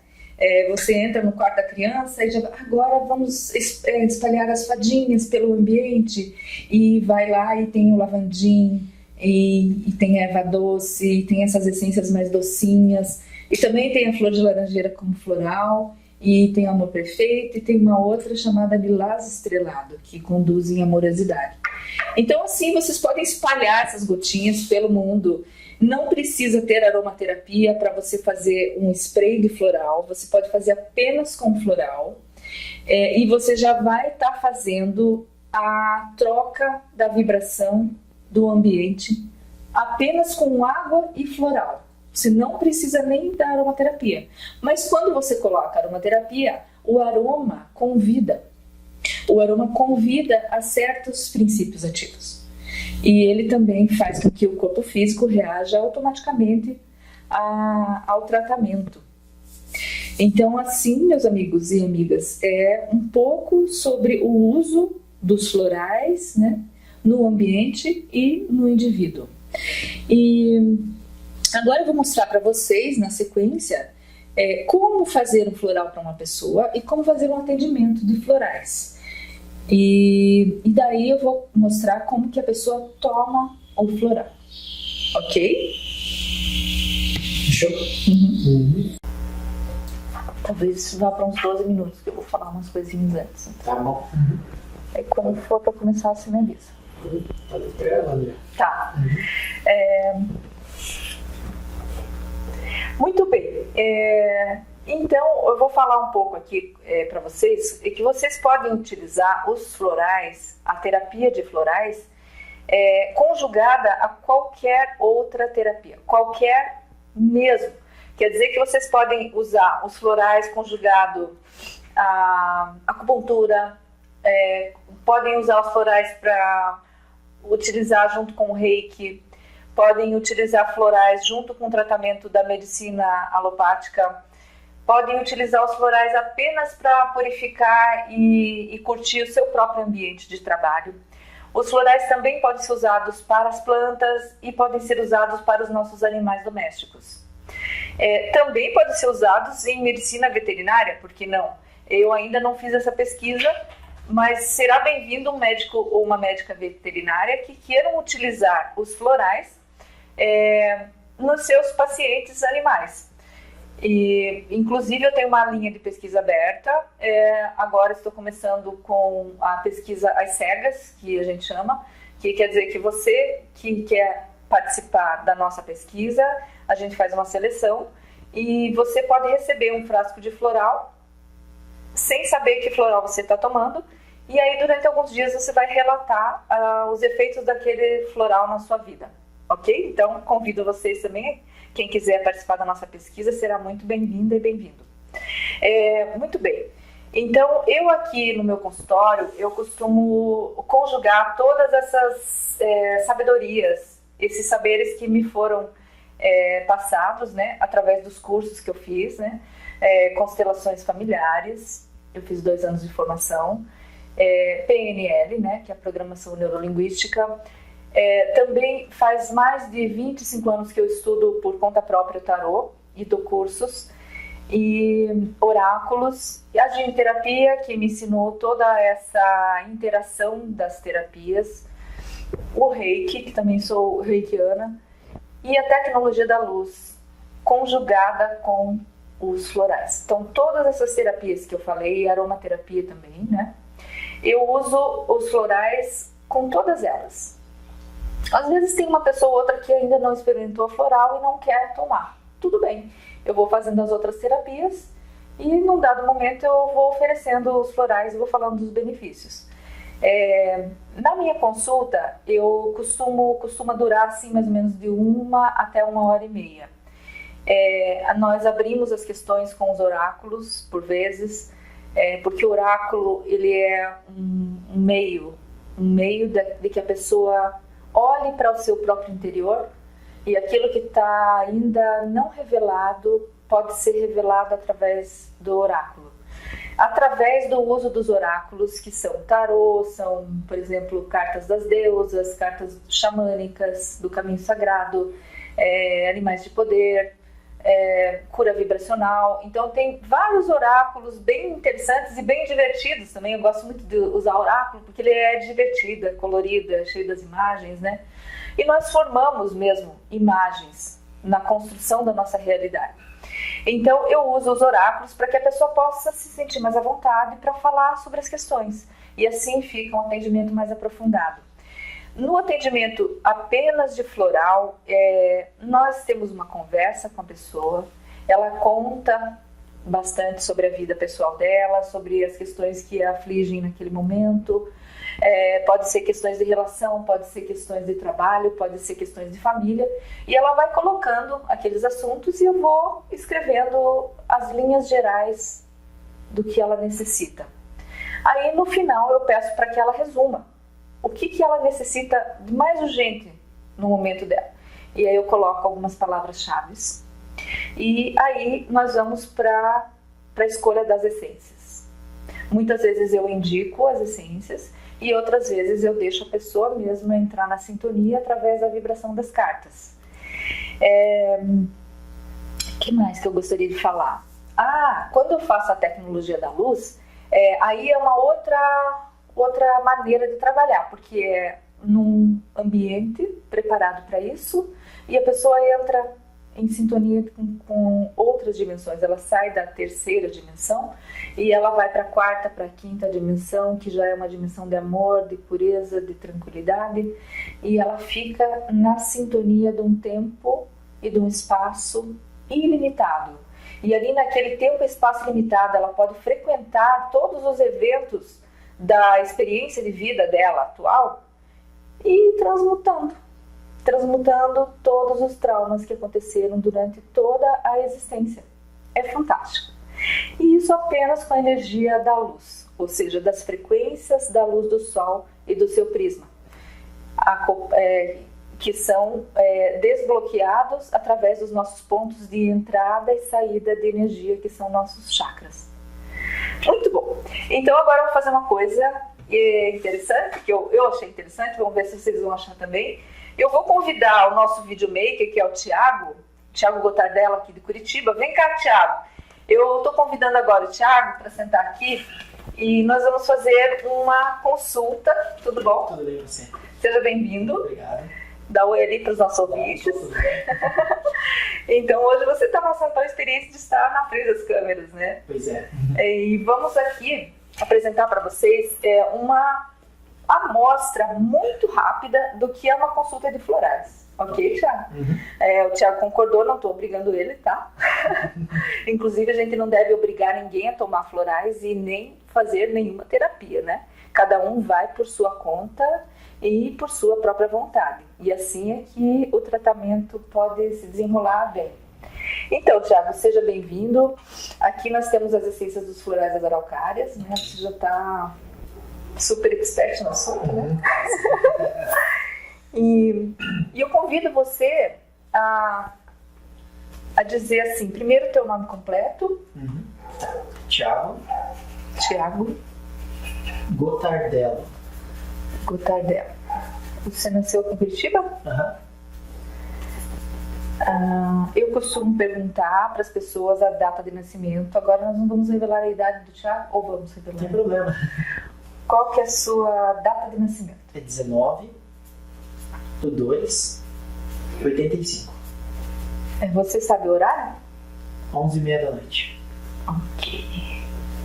Você entra no quarto da criança e já agora vamos espalhar as fadinhas pelo ambiente, e vai lá e tem o lavandim, e tem a erva doce, e tem essas essências mais docinhas, e também tem a flor de laranjeira como floral, e tem o amor perfeito, e tem uma outra chamada lilás estrelado, que conduzem à amorosidade. Então assim, vocês podem espalhar essas gotinhas pelo mundo. Não precisa ter aromaterapia para você fazer um spray de floral, você pode fazer apenas com floral, e você já vai estar fazendo a troca da vibração do ambiente apenas com água e floral. Você não precisa nem da aromaterapia. Mas quando você coloca aromaterapia, o aroma convida. O aroma convida a certos princípios ativos. E ele também faz com que o corpo físico reaja automaticamente ao tratamento. Então, assim, meus amigos e amigas, é um pouco sobre o uso dos florais, né, no ambiente e no indivíduo. E agora eu vou mostrar para vocês, na sequência, como fazer um floral para uma pessoa e como fazer um atendimento de florais. E daí eu vou mostrar como que a pessoa toma o floral, ok? Fechou? Uhum. Talvez vá para uns 12 minutos, que eu vou falar umas coisinhas antes. Tá bom. Aí quando for para começar, você me avisa. Tá gravando já. Tá. Muito bem. Então, eu vou falar um pouco aqui para vocês, que vocês podem utilizar os florais, a terapia de florais, conjugada a qualquer outra terapia, qualquer mesmo. Quer dizer que vocês podem usar os florais conjugado à acupuntura, podem usar os florais para utilizar junto com o reiki, podem utilizar florais junto com o tratamento da medicina alopática, podem utilizar os florais apenas para purificar e curtir o seu próprio ambiente de trabalho. Os florais também podem ser usados para as plantas e podem ser usados para os nossos animais domésticos. Também podem ser usados em medicina veterinária, por que não? Eu ainda não fiz essa pesquisa, mas será bem-vindo um médico ou uma médica veterinária que queiram utilizar os florais nos seus pacientes animais. E, inclusive, eu tenho uma linha de pesquisa aberta. Agora estou começando com a pesquisa às cegas, que a gente chama, que quer dizer que você que quer participar da nossa pesquisa, a gente faz uma seleção e você pode receber um frasco de floral sem saber que floral você está tomando, e aí durante alguns dias você vai relatar os efeitos daquele floral na sua vida, ok? Então convido vocês também, quem quiser participar da nossa pesquisa será muito bem-vinda e bem-vindo. Muito bem, então eu aqui no meu consultório, eu costumo conjugar todas essas sabedorias, esses saberes que me foram passados, né, através dos cursos que eu fiz, né, constelações familiares, eu fiz 2 anos de formação, PNL, né, que é a Programação Neurolinguística. Também faz mais de 25 anos que eu estudo por conta própria o tarô e dou cursos, e oráculos, e a genterapia, que me ensinou toda essa interação das terapias, o reiki, que também sou reikiana, e a tecnologia da luz, conjugada com os florais. Então, todas essas terapias que eu falei, aromaterapia também, né? Eu uso os florais com todas elas. Às vezes tem uma pessoa ou outra que ainda não experimentou floral e não quer tomar. Tudo bem, eu vou fazendo as outras terapias e num dado momento eu vou oferecendo os florais e vou falando dos benefícios. Na minha consulta, eu costuma durar assim mais ou menos de 1 até 1h30. Nós abrimos as questões com os oráculos, por vezes, porque o oráculo ele é um meio de que a pessoa olhe para o seu próprio interior, e aquilo que está ainda não revelado pode ser revelado através do oráculo. através do uso dos oráculos, que são tarô, são, por exemplo, cartas das deusas, cartas xamânicas, do caminho sagrado, animais de poder, cura vibracional. Então tem vários oráculos bem interessantes e bem divertidos também. Eu gosto muito de usar oráculo porque ele é divertido, é colorido, é cheio das imagens, né? E nós formamos mesmo imagens na construção da nossa realidade. Então eu uso os oráculos para que a pessoa possa se sentir mais à vontade para falar sobre as questões. E assim fica um atendimento mais aprofundado. No atendimento apenas de floral, nós temos uma conversa com a pessoa, ela conta bastante sobre a vida pessoal dela, sobre as questões que a afligem naquele momento, pode ser questões de relação, pode ser questões de trabalho, pode ser questões de família, e ela vai colocando aqueles assuntos e eu vou escrevendo as linhas gerais do que ela necessita. Aí no final eu peço para que ela resuma o que ela necessita de mais urgente no momento dela. E aí eu coloco algumas palavras-chave. E aí nós vamos para a escolha das essências. Muitas vezes eu indico as essências e outras vezes eu deixo a pessoa mesma entrar na sintonia através da vibração das cartas. Que mais que eu gostaria de falar? Quando eu faço a tecnologia da luz, aí é uma outra maneira de trabalhar, porque é num ambiente preparado para isso e a pessoa entra em sintonia com outras dimensões. Ela sai da terceira dimensão e ela vai para a quarta, para a quinta dimensão, que já é uma dimensão de amor, de pureza, de tranquilidade, e ela fica na sintonia de um tempo e de um espaço ilimitado. E ali naquele tempo e espaço limitado ela pode frequentar todos os eventos da experiência de vida dela atual e transmutando todos os traumas que aconteceram durante toda a existência. É fantástico. E isso apenas com a energia da luz, ou seja, das frequências da luz do Sol e do seu prisma, que são desbloqueados através dos nossos pontos de entrada e saída de energia, que são nossos chakras. Muito bom. Então agora eu vou fazer uma coisa interessante, que eu achei interessante, vamos ver se vocês vão achar também. Eu vou convidar o nosso videomaker, que é o Thiago Gotardella, aqui de Curitiba. Vem cá, Thiago. Eu estou convidando agora o Thiago para sentar aqui e nós vamos fazer uma consulta. Tudo bom? Tudo bem, você? Seja bem-vindo. Obrigado. Dá oi ali para os nossos ouvintes. Então hoje você está passando pela experiência de estar na frente das câmeras, né? Pois é. E vamos aqui apresentar para vocês uma amostra muito rápida do que é uma consulta de florais. Ok, Thiago? O Thiago concordou, não estou obrigando ele, tá? Inclusive a gente não deve obrigar ninguém a tomar florais e nem fazer nenhuma terapia, né? Cada um vai por sua conta e por sua própria vontade. E assim é que o tratamento pode se desenrolar bem. Então, Thiago, seja bem-vindo. Aqui nós temos as essências dos florais das araucárias, né? Você já está super expert no assunto, né? E eu convido você a dizer assim, primeiro o teu nome completo. Thiago Gotardella. Você nasceu aqui em Curitiba? Eu costumo perguntar para as pessoas a data de nascimento. Agora nós não vamos revelar a idade do Thiago, ou vamos revelar? Não tem problema. Qual que é a sua data de nascimento? É 19/2/85. Você sabe o horário? 11h30 da noite. Ok.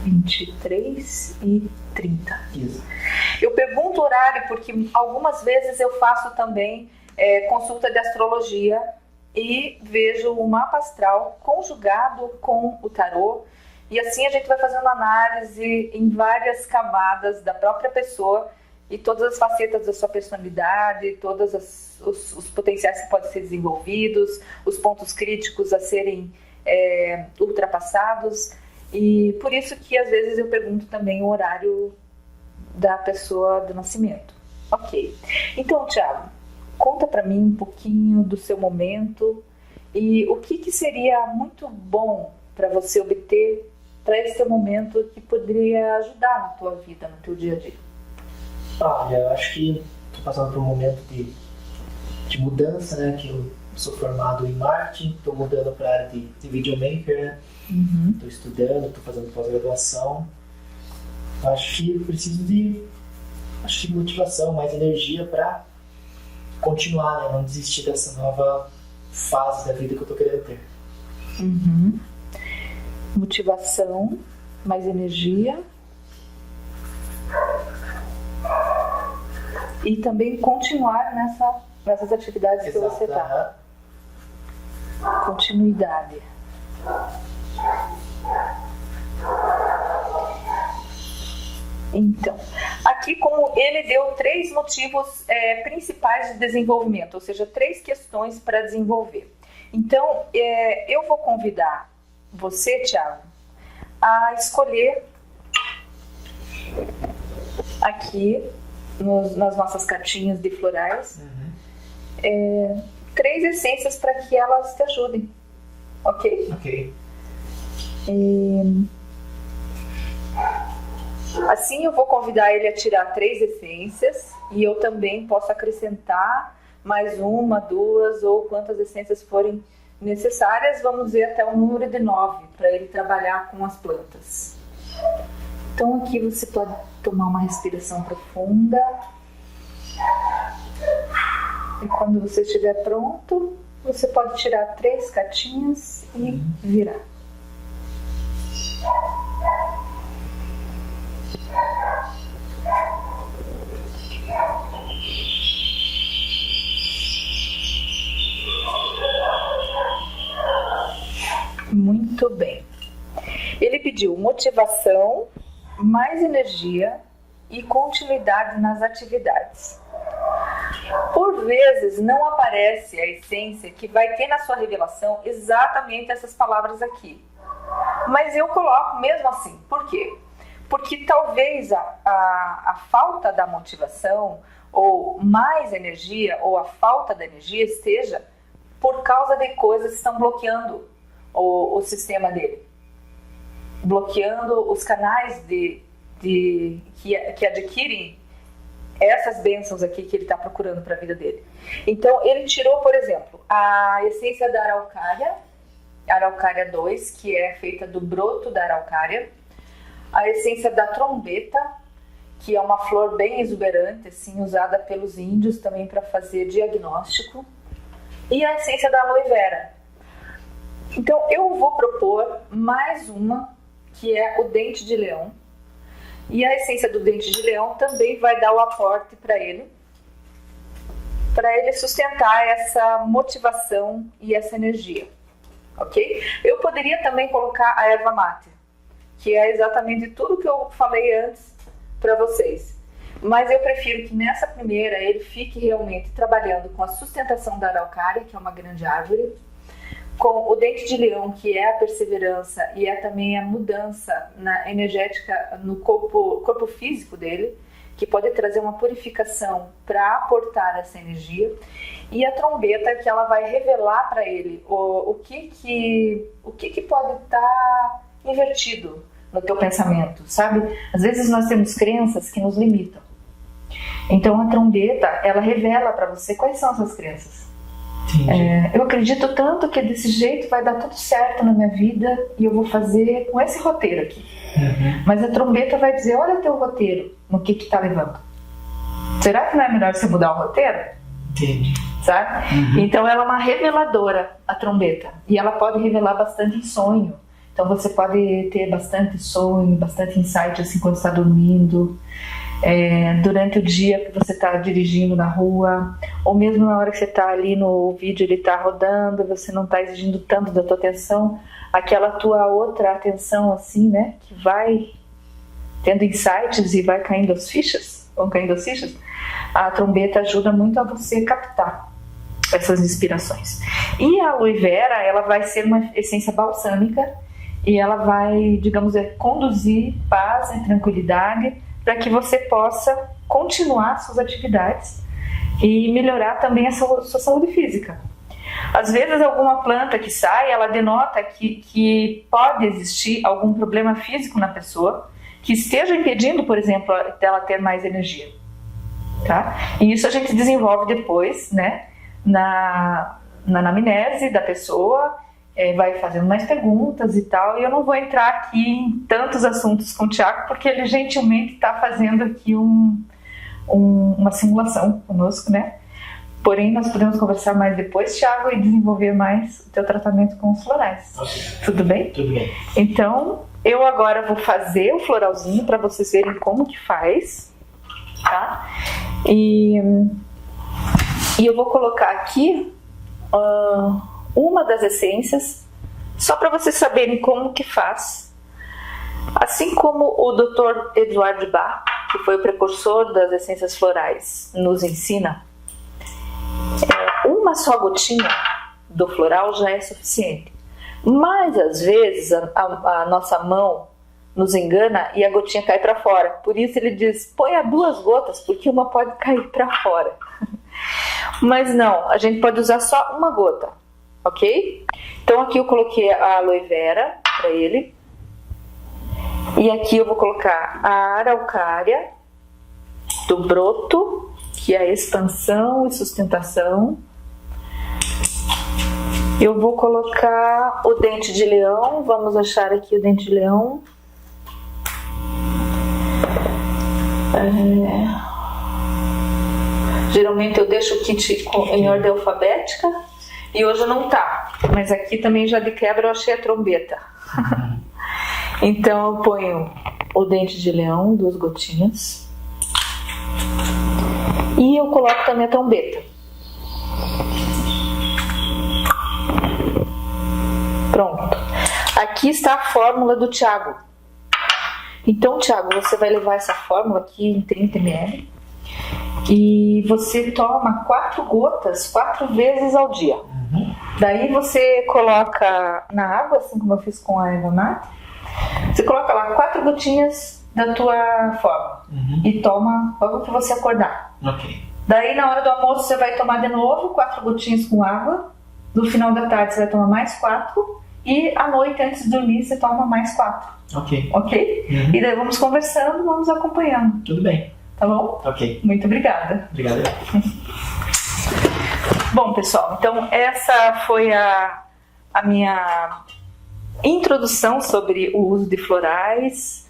23h30. Isso. Eu pergunto o horário porque algumas vezes eu faço também consulta de astrologia e vejo o mapa astral conjugado com o tarô. E assim a gente vai fazendo análise em várias camadas da própria pessoa e todas as facetas da sua personalidade, todos os potenciais que podem ser desenvolvidos, os pontos críticos a serem ultrapassados. E por isso que às vezes eu pergunto também o horário da pessoa do nascimento. Ok. Então, Thiago, conta para mim um pouquinho do seu momento e o que seria muito bom para você obter para esse teu momento que poderia ajudar na tua vida, no teu dia a dia? Olha, eu acho que estou passando por um momento de mudança, né? Que eu sou formado em marketing, estou mudando para a área de videomaker, né? Estou estudando, estou fazendo pós-graduação. Acho que eu preciso de motivação, mais energia para continuar, né? Não desistir dessa nova fase da vida que eu estou querendo ter. Motivação, mais energia e também continuar nessas atividades. Exato, que você está. Continuidade. Então, aqui como ele deu 3 motivos principais de desenvolvimento, ou seja, 3 questões para desenvolver. Então, eu vou convidar você, Thiago, a escolher aqui nas nossas cartinhas de florais 3 essências para que elas te ajudem, ok? Ok. Assim eu vou convidar ele a tirar 3 essências e eu também posso acrescentar mais 1, 2 ou quantas essências forem necessárias, vamos dizer até o número de 9, para ele trabalhar com as plantas. Então aqui você pode tomar uma respiração profunda e quando você estiver pronto, você pode tirar 3 cartinhas e virar. Muito bem. Ele pediu motivação, mais energia e continuidade nas atividades. Por vezes não aparece a essência que vai ter na sua revelação exatamente essas palavras aqui. Mas eu coloco mesmo assim. Por quê? Porque talvez a falta da motivação ou mais energia ou a falta da energia esteja por causa de coisas que estão bloqueando o sistema dele, bloqueando os canais que adquirem essas bênçãos aqui que ele está procurando para a vida dele. Então ele tirou, por exemplo, a essência da araucária 2, que é feita do broto da araucária, a essência da trombeta, que é uma flor bem exuberante, assim, usada pelos índios também para fazer diagnóstico, e a essência da aloe vera. Então eu vou propor mais uma, que é o dente de leão, e a essência do dente de leão também vai dar o aporte para ele sustentar essa motivação e essa energia, ok? Eu poderia também colocar a erva mate, que é exatamente tudo que eu falei antes para vocês, mas eu prefiro que nessa primeira ele fique realmente trabalhando com a sustentação da araucária, que é uma grande árvore, com o dente de leão, que é a perseverança e é também a mudança energética no corpo físico dele, que pode trazer uma purificação para aportar essa energia, e a trombeta, que ela vai revelar para ele o que pode estar invertido no teu pensamento, sabe? Às vezes nós temos crenças que nos limitam. Então a trombeta, ela revela para você quais são essas crenças. Eu acredito tanto que desse jeito vai dar tudo certo na minha vida e eu vou fazer com esse roteiro aqui. Mas a trombeta vai dizer, olha teu roteiro, no que está levando. Será que não é melhor você mudar o roteiro? Entendi. Sabe? Então ela é uma reveladora, a trombeta, e ela pode revelar bastante em sonho. Então você pode ter bastante sonho, bastante insight assim quando está dormindo, durante o dia que você está dirigindo na rua, ou mesmo na hora que você está ali no vídeo, ele está rodando, você não está exigindo tanto da tua atenção, aquela tua outra atenção assim, né, que vai tendo insights e vai caindo as fichas, a trombeta ajuda muito a você captar essas inspirações. E a aloe vera, ela vai ser uma essência balsâmica e ela vai, digamos, conduzir paz e tranquilidade para que você possa continuar suas atividades e melhorar também a sua saúde física. Às vezes alguma planta que sai, ela denota que pode existir algum problema físico na pessoa que esteja impedindo, por exemplo, dela ter mais energia, tá? E isso a gente desenvolve depois, né, na anamnese da pessoa, vai fazendo mais perguntas e tal, e eu não vou entrar aqui em tantos assuntos com o Thiago, porque ele gentilmente está fazendo aqui uma simulação conosco, né? Porém, nós podemos conversar mais depois, Thiago, e desenvolver mais o teu tratamento com os florais. Ok. Tudo bem? Tudo bem. Então, eu agora vou fazer o floralzinho para vocês verem como que faz, tá? E eu vou colocar aqui uma das essências, só para vocês saberem como que faz. Assim como o Dr. Eduard Bach, que foi o precursor das essências florais, nos ensina, uma só gotinha do floral já é suficiente. Mas às vezes a nossa mão nos engana e a gotinha cai para fora. Por isso ele diz, ponha 2 gotas, porque uma pode cair para fora. Mas não, a gente pode usar só uma gota, ok? Então aqui eu coloquei a aloe vera para ele. E aqui eu vou colocar a araucária do broto, que é a expansão e sustentação. Eu vou colocar o dente de leão, vamos achar aqui o dente de leão. Geralmente eu deixo o kit em ordem alfabética e hoje não tá, mas aqui também já de quebra eu achei a trombeta. Então eu ponho o dente de leão, 2 gotinhas. E eu coloco também a trombeta. Pronto. Aqui está a fórmula do Thiago. Então, Thiago, você vai levar essa fórmula aqui em 30 ml e você toma 4 gotas 4 vezes ao dia. Daí você coloca na água, assim como eu fiz com a erva mate. Você coloca lá 4 gotinhas da tua fórmula e toma logo que você acordar. Ok. Daí na hora do almoço você vai tomar de novo 4 gotinhas com água. No final da tarde você vai tomar mais 4 e à noite antes de dormir você toma mais 4. Ok. Ok? E daí vamos conversando, vamos acompanhando. Tudo bem. Tá bom? Ok. Muito obrigada. Obrigado. Bom, pessoal, então essa foi a minha introdução sobre o uso de florais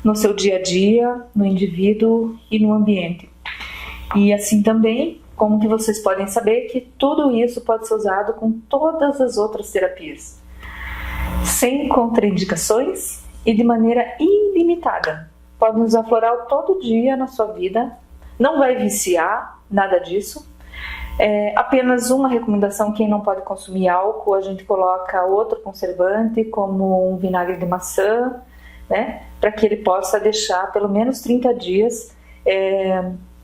no seu dia a dia, no indivíduo e no ambiente. E assim também, como que vocês podem saber que tudo isso pode ser usado com todas as outras terapias, sem contraindicações e de maneira ilimitada. Pode usar floral todo dia na sua vida, não vai viciar, nada disso. Apenas uma recomendação: quem não pode consumir álcool, a gente coloca outro conservante, como um vinagre de maçã, né, para que ele possa deixar pelo menos 30 dias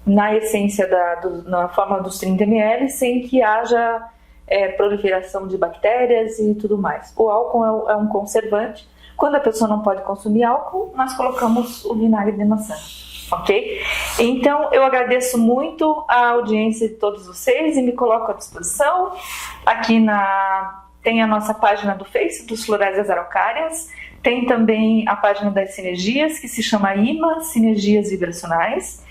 na essência na fórmula dos 30 ml, sem que haja proliferação de bactérias e tudo mais. O álcool é um conservante. Quando a pessoa não pode consumir álcool, nós colocamos o vinagre de maçã, ok? Então, eu agradeço muito a audiência de todos vocês e me coloco à disposição. Aqui tem a nossa página do Face, dos Florais das Araucárias. Tem também a página das Sinergias, que se chama IMA, Sinergias Vibracionais.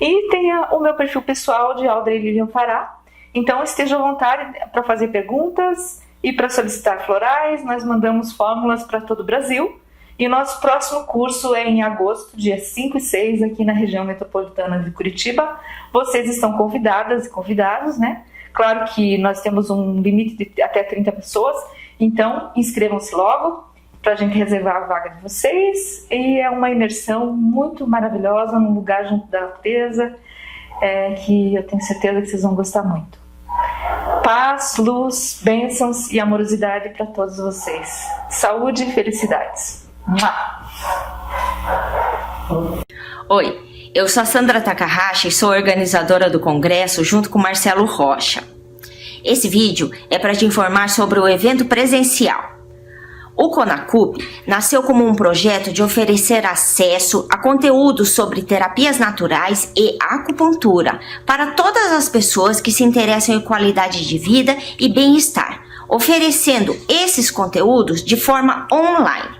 E tem o meu perfil pessoal de Audrey Lilian Fará. Então, esteja à vontade para fazer perguntas e para solicitar florais. Nós mandamos fórmulas para todo o Brasil. E o nosso próximo curso é em agosto, dia 5 e 6, aqui na região metropolitana de Curitiba. Vocês estão convidadas e convidados, né? Claro que nós temos um limite de até 30 pessoas, então inscrevam-se logo para a gente reservar a vaga de vocês. E é uma imersão muito maravilhosa, num lugar junto da natureza, que eu tenho certeza que vocês vão gostar muito. Paz, luz, bênçãos e amorosidade para todos vocês. Saúde e felicidades. Oi, eu sou a Sandra Takahashi e sou organizadora do congresso junto com Marcelo Rocha. Esse vídeo é para te informar sobre o evento presencial. O Conacup nasceu como um projeto de oferecer acesso a conteúdos sobre terapias naturais e acupuntura para todas as pessoas que se interessam em qualidade de vida e bem-estar, oferecendo esses conteúdos de forma online.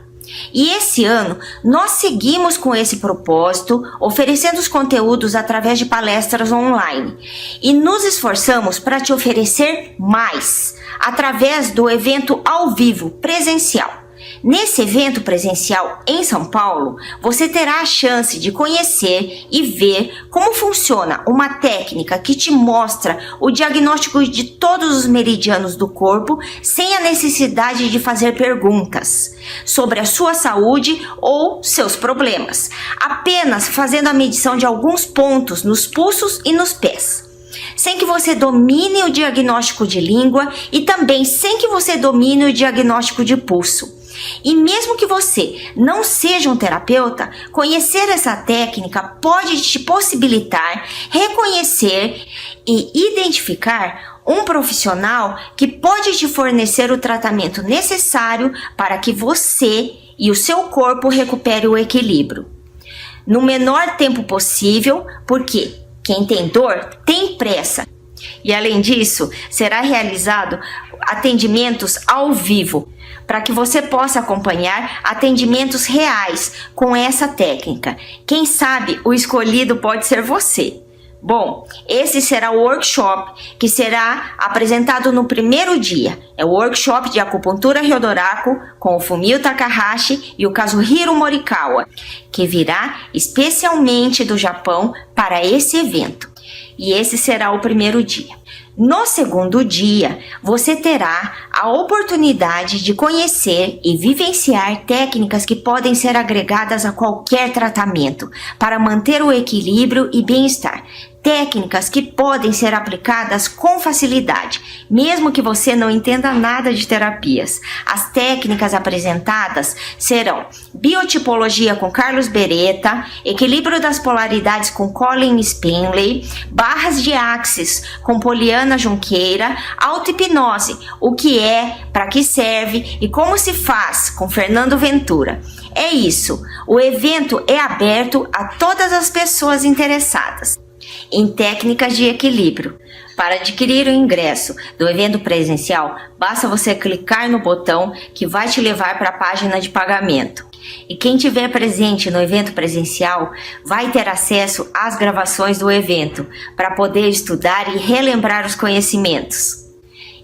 E esse ano, nós seguimos com esse propósito, oferecendo os conteúdos através de palestras online. E nos esforçamos para te oferecer mais, através do evento ao vivo presencial. Nesse evento presencial em São Paulo, você terá a chance de conhecer e ver como funciona uma técnica que te mostra o diagnóstico de todos os meridianos do corpo sem a necessidade de fazer perguntas sobre a sua saúde ou seus problemas, apenas fazendo a medição de alguns pontos nos pulsos e nos pés. Sem que você domine o diagnóstico de língua e também sem que você domine o diagnóstico de pulso. E mesmo que você não seja um terapeuta, conhecer essa técnica pode te possibilitar reconhecer e identificar um profissional que pode te fornecer o tratamento necessário para que você e o seu corpo recupere o equilíbrio no menor tempo possível, porque quem tem dor tem pressa. E além disso, será realizado atendimentos ao vivo, para que você possa acompanhar atendimentos reais com essa técnica. Quem sabe o escolhido pode ser você. Bom, esse será o workshop que será apresentado no primeiro dia. É o workshop de acupuntura Ryodoraku com o Fumio Takahashi e o Kazuhiro Morikawa, que virá especialmente do Japão para esse evento. E esse será o primeiro dia. No segundo dia, você terá a oportunidade de conhecer e vivenciar técnicas que podem ser agregadas a qualquer tratamento para manter o equilíbrio e bem-estar. Técnicas que podem ser aplicadas com facilidade, mesmo que você não entenda nada de terapias. As técnicas apresentadas serão biotipologia com Carlos Beretta, equilíbrio das polaridades com Colin Spinley, barras de axis com Poliana Junqueira, auto-hipnose, o que é, para que serve e como se faz com Fernando Ventura. É isso, o evento é aberto a todas as pessoas interessadas em técnicas de equilíbrio. Para adquirir o ingresso do evento presencial, basta você clicar no botão que vai te levar para a página de pagamento. E quem estiver presente no evento presencial vai ter acesso às gravações do evento para poder estudar e relembrar os conhecimentos.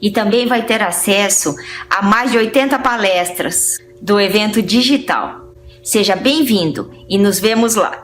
E também vai ter acesso a mais de 80 palestras do evento digital. Seja bem-vindo e nos vemos lá!